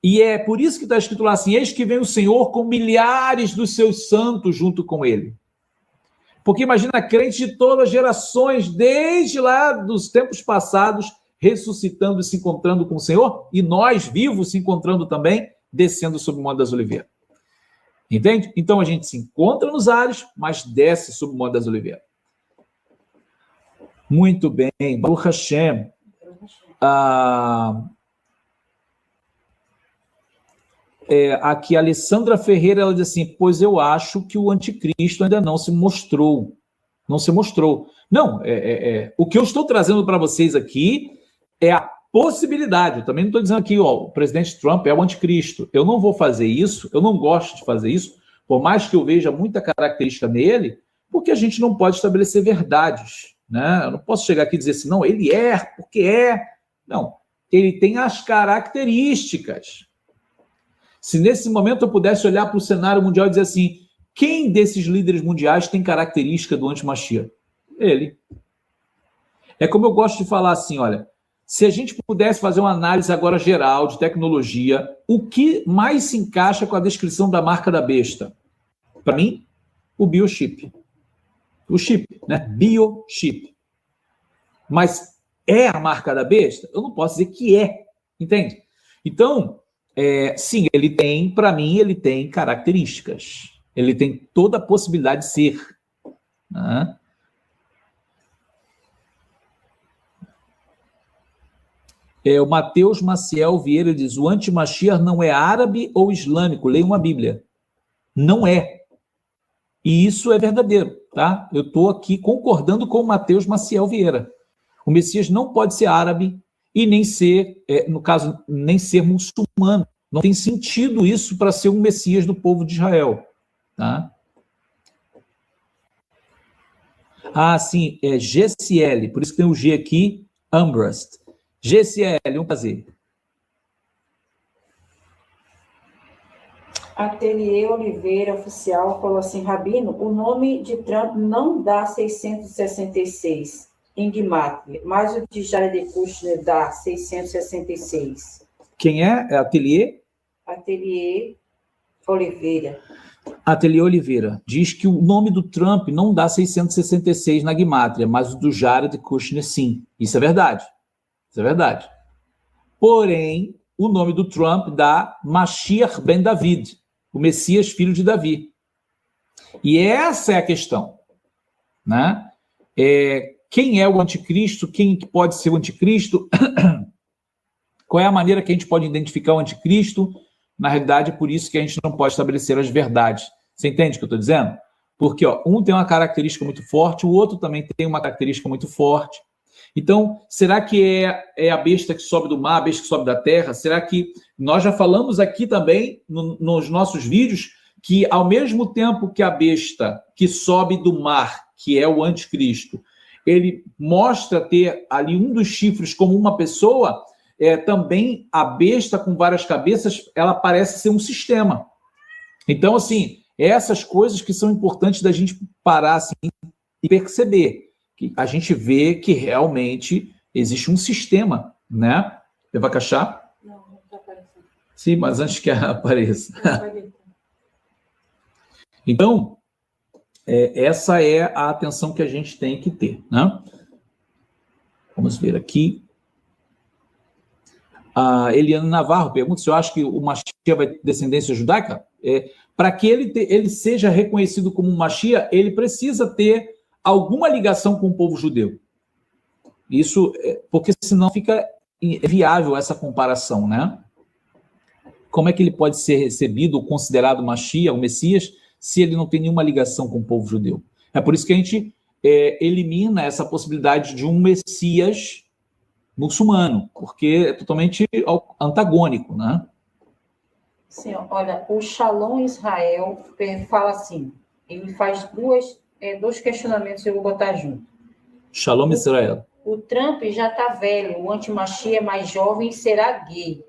Speaker 1: E é por isso que está escrito lá assim: eis que vem o Senhor com milhares dos seus santos junto com ele. Porque imagina, crentes de todas as gerações, desde lá dos tempos passados, ressuscitando e se encontrando com o Senhor, e nós, vivos, se encontrando também, descendo sobre o Monte das Oliveiras. Entende? Então a gente se encontra nos ares, mas desce sobre o Monte das Oliveiras. Muito bem, Baruch Hashem. Aqui a Alessandra Ferreira, ela diz assim: pois eu acho que o anticristo ainda não se mostrou. Não se mostrou. Não, o que eu estou trazendo para vocês aqui é a possibilidade. Eu também não estou dizendo aqui, o presidente Trump é o anticristo. Eu não vou fazer isso, eu não gosto de fazer isso, por mais que eu veja muita característica nele, porque a gente não pode estabelecer verdades, né? Eu não posso chegar aqui e dizer assim, não, ele é, porque é. Não, ele tem as características. Se nesse momento eu pudesse olhar para o cenário mundial e dizer assim, quem desses líderes mundiais tem característica do anti-Mashiach? Ele. É como eu gosto de falar assim, olha, se a gente pudesse fazer uma análise agora geral de tecnologia, o que mais se encaixa com a descrição da marca da besta? Para mim, o biochip. O chip, né? Biochip. Mas é a marca da besta? Eu não posso dizer que é, entende? Então, sim, ele tem, para mim, ele tem características. Ele tem toda a possibilidade de ser. Né? O Mateus Maciel Vieira diz, o anti-Mashiach não é árabe ou islâmico, leia uma Bíblia. Não é. E isso é verdadeiro, tá? Eu estou aqui concordando com o Mateus Maciel Vieira. O Messias não pode ser árabe e nem ser, no caso, nem ser muçulmano. Não tem sentido isso para ser um Messias do povo de Israel. Tá? Ah, sim, é GCL, por isso que tem o G aqui, Ambrust. GCL, um prazer.
Speaker 3: Ateliê Oliveira, oficial, falou assim, Rabino, o nome de Trump não dá 666 em Guimátria, mas o de Jared Kushner dá 666.
Speaker 1: Quem é? É Ateliê?
Speaker 3: Ateliê Oliveira.
Speaker 1: Ateliê Oliveira. Diz que o nome do Trump não dá 666 na Guimátria, mas o do Jared Kushner sim. Isso é verdade. Isso é verdade. Porém, o nome do Trump dá Mashiach ben David, o Messias filho de Davi. E essa é a questão, né? Quem é o anticristo? Quem pode ser o anticristo? Qual é a maneira que a gente pode identificar o anticristo? Na realidade, é por isso que a gente não pode estabelecer as verdades. Você entende o que eu estou dizendo? Porque um tem uma característica muito forte, o outro também tem uma característica muito forte. Então, será que é a besta que sobe do mar, a besta que sobe da terra? Será que nós já falamos aqui também, nos nossos vídeos, que ao mesmo tempo que a besta que sobe do mar, que é o anticristo, ele mostra ter ali um dos chifres como uma pessoa, também a besta com várias cabeças, ela parece ser um sistema. Então, assim, essas coisas que são importantes da gente parar assim, e perceber. Que a gente vê que realmente existe um sistema, né? Evacachá?
Speaker 3: Não está aparecendo.
Speaker 1: Sim, mas antes que apareça. Então, essa é a atenção que a gente tem que ter, né? Vamos ver aqui. A Eliana Navarro pergunta se eu acho que o Mashiach vai ter descendência judaica. Para que ele seja reconhecido como um Mashiach, ele precisa ter alguma ligação com o povo judeu. Isso, porque senão fica viável essa comparação, né? Como é que ele pode ser recebido ou considerado Mashiach, o Messias, se ele não tem nenhuma ligação com o povo judeu? É por isso que a gente elimina essa possibilidade de um Messias muçulmano, porque é totalmente antagônico, né?
Speaker 3: Sim, olha, o Shalom Israel fala assim, ele faz dois questionamentos, eu vou botar junto.
Speaker 1: Shalom Israel.
Speaker 3: O Trump já está velho, o anti-Mashiach é mais jovem e será gay.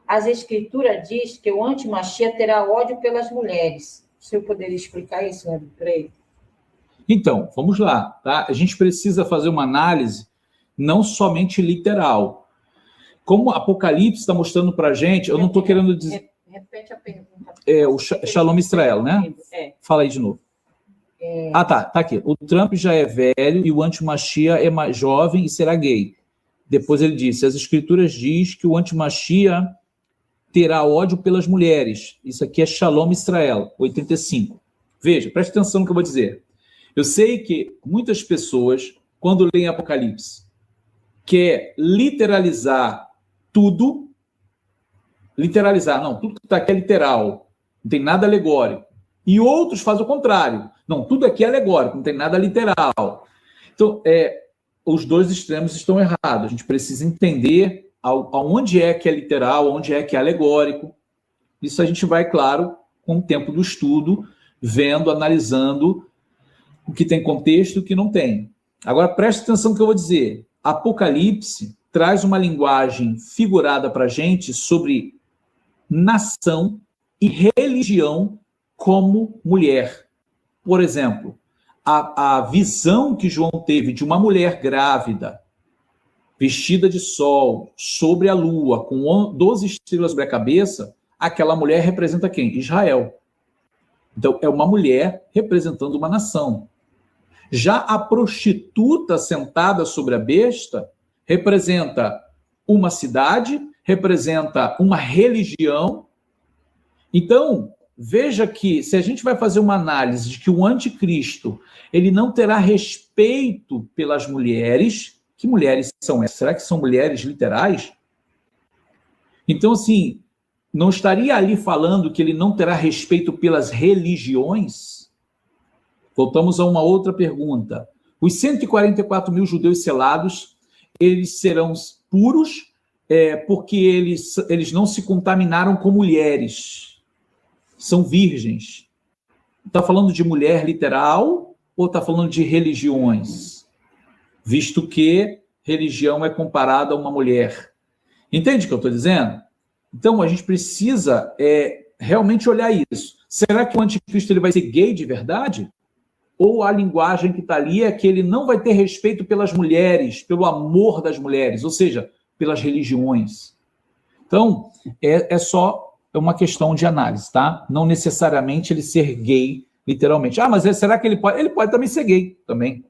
Speaker 3: As escrituras diz que o anti-Mashiach terá ódio pelas mulheres. Se eu poderia explicar isso, né, para ele?
Speaker 1: Então, vamos lá, tá? A gente precisa fazer uma análise não somente literal. Como Apocalipse está mostrando para a gente, eu não estou querendo dizer...
Speaker 3: Repete a pergunta.
Speaker 1: O Shalom Israel, né? Fala aí de novo. Tá aqui. O Trump já é velho e o anti-Mashiach é mais jovem e será gay. Depois ele disse, as escrituras diz que o anti-Mashiach terá ódio pelas mulheres. Isso aqui é Shalom Israel, 85. Veja, preste atenção no que eu vou dizer. Eu sei que muitas pessoas, quando leem Apocalipse, quer literalizar tudo. Literalizar, não, tudo que está aqui é literal. Não tem nada alegórico. E outros fazem o contrário. Não, tudo aqui é alegórico, não tem nada literal. Então, os dois extremos estão errados. A gente precisa entender aonde é que é literal, onde é que é alegórico. Isso a gente vai, claro, com o tempo do estudo, vendo, analisando o que tem contexto e o que não tem. Agora, preste atenção no que eu vou dizer. Apocalipse traz uma linguagem figurada para a gente sobre nação e religião como mulher. Por exemplo, a visão que João teve de uma mulher grávida, vestida de sol, sobre a lua, com 12 estrelas sobre a cabeça, aquela mulher representa quem? Israel. Então, é uma mulher representando uma nação. Já a prostituta sentada sobre a besta representa uma cidade, representa uma religião. Então, veja que se a gente vai fazer uma análise de que o anticristo ele não terá respeito pelas mulheres, que mulheres são essas? Será que são mulheres literais? Então, assim, não estaria ali falando que ele não terá respeito pelas religiões? Voltamos a uma outra pergunta. Os 144 mil judeus selados, eles serão puros porque eles não se contaminaram com mulheres. São virgens. Está falando de mulher literal ou está falando de religiões? Visto que religião é comparada a uma mulher. Entende o que eu estou dizendo? Então, a gente precisa realmente olhar isso. Será que o anticristo ele vai ser gay de verdade? Ou a linguagem que está ali é que ele não vai ter respeito pelas mulheres, pelo amor das mulheres, ou seja, pelas religiões? Então, só uma questão de análise, tá? Não necessariamente ele ser gay, literalmente. Mas será que ele pode? Ele pode também ser gay, também.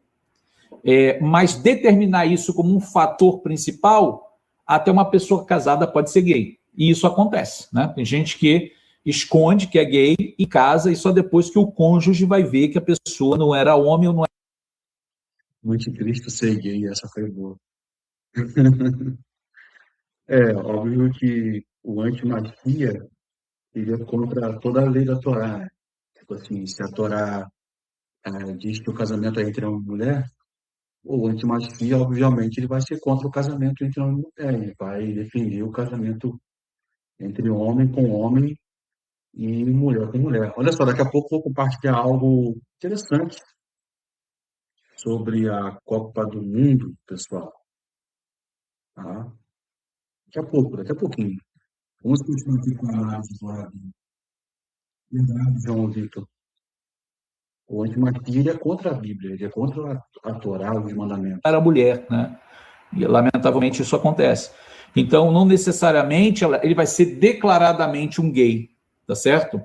Speaker 1: Mas determinar isso como um fator principal, até uma pessoa casada pode ser gay. E isso acontece, né? Tem gente que esconde que é gay e casa, e só depois que o cônjuge vai ver que a pessoa não era homem ou não era.
Speaker 2: O anticristo ser gay, essa foi boa. Óbvio que o antimachia, ele é contra toda a lei da Torá, né? Tipo assim, se a Torá diz que o casamento é entre homem e mulher, o antimachia, obviamente, ele vai ser contra o casamento entre homem e mulher. Ele vai defender o casamento entre homem com homem e mulher com mulher. Olha só, daqui a pouco eu vou compartilhar algo interessante sobre a Copa do Mundo, pessoal. Tá? Daqui a pouquinho. Vamos continuar aqui com a análise do Rabino. Verdade, João Vitor. O antimachia, ele é contra a Bíblia, ele é contra a Torá, os mandamentos.
Speaker 1: Mulher, né? E, lamentavelmente, isso acontece. Então, não necessariamente ele vai ser declaradamente um gay, tá certo?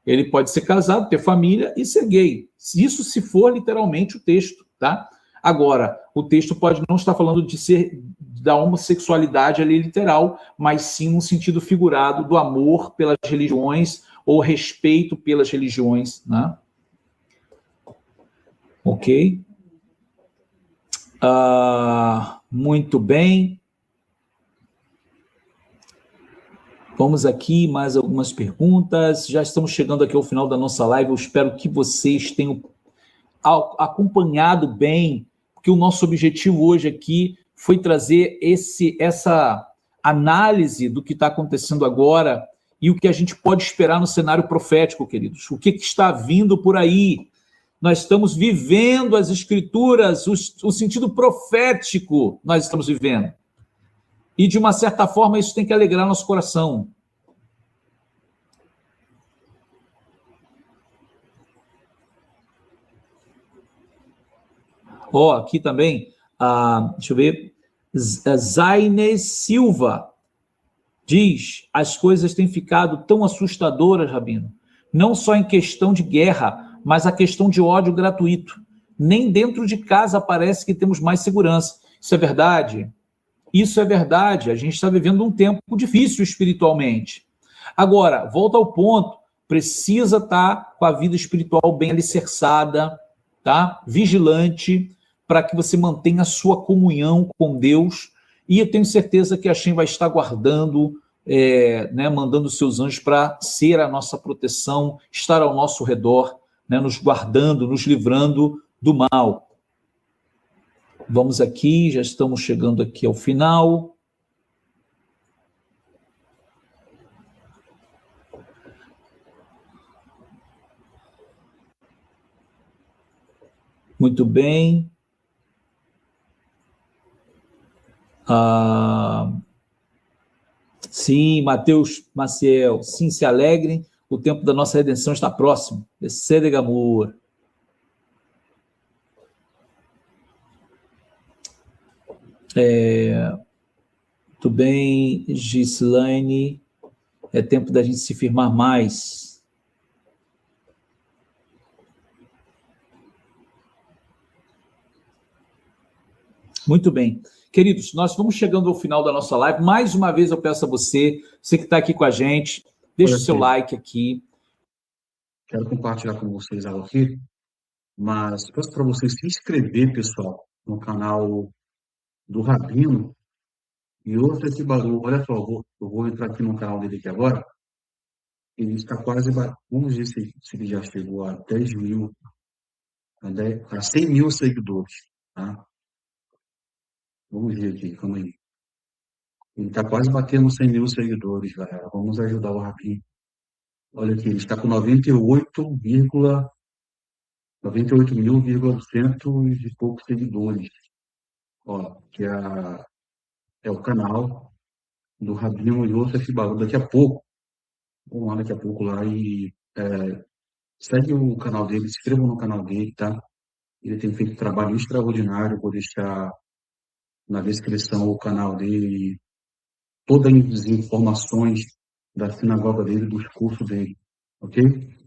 Speaker 1: Ele pode ser casado, ter família e ser gay. Isso se for literalmente o texto, tá? Agora, o texto pode não estar falando de ser da homossexualidade ali literal, mas sim no sentido figurado do amor pelas religiões ou respeito pelas religiões, né? Ok? Muito bem. Vamos aqui, mais algumas perguntas. Já estamos chegando aqui ao final da nossa live. Eu espero que vocês tenham acompanhado bem, porque o nosso objetivo hoje aqui foi trazer essa análise do que está acontecendo agora e o que a gente pode esperar no cenário profético, queridos. O que está vindo por aí? Nós estamos vivendo as escrituras, o sentido profético nós estamos vivendo. E, de uma certa forma, isso tem que alegrar nosso coração. Aqui também, deixa eu ver, Zaines Silva diz, as coisas têm ficado tão assustadoras, Rabino, não só em questão de guerra, mas a questão de ódio gratuito. Nem dentro de casa parece que temos mais segurança. Isso é verdade? Isso é verdade. A gente está vivendo um tempo difícil espiritualmente. Agora, volta ao ponto, precisa estar com a vida espiritual bem alicerçada, tá? Vigilante, para que você mantenha a sua comunhão com Deus. E eu tenho certeza que a Shem vai estar guardando, mandando seus anjos para ser a nossa proteção, estar ao nosso redor, né, nos guardando, nos livrando do mal. Vamos aqui, já estamos chegando aqui ao final. Muito bem. Sim, Mateus Maciel, sim, se alegrem, o tempo da nossa redenção está próximo. Descede Gamur. Muito bem, Gislaine, é tempo da gente se firmar mais. Muito bem. Queridos, nós vamos chegando ao final da nossa live. Mais uma vez eu peço a você que está aqui com a gente, deixe o seu like aqui.
Speaker 2: Quero compartilhar com vocês algo aqui, mas peço para vocês se inscrever, pessoal, no canal do Rabino. E outra aqui, Baru, olha só, eu vou entrar aqui no canal dele aqui agora. Ele está quase, vamos ver se ele já chegou a 10 mil, a 100 mil seguidores, tá? Vamos ver aqui, calma aí. Ele está quase batendo 100 mil seguidores, galera. Vamos ajudar o Rabino. Olha aqui, ele está com 98,99. 98.200 e poucos seguidores, ó, que é o canal do Rabino Yosef Barô. Daqui a pouco, vamos lá daqui a pouco lá e segue o canal dele, se inscreva no canal dele, tá? Ele tem feito um trabalho extraordinário, vou deixar na descrição o canal dele, todas as informações da sinagoga dele, dos cursos dele, ok?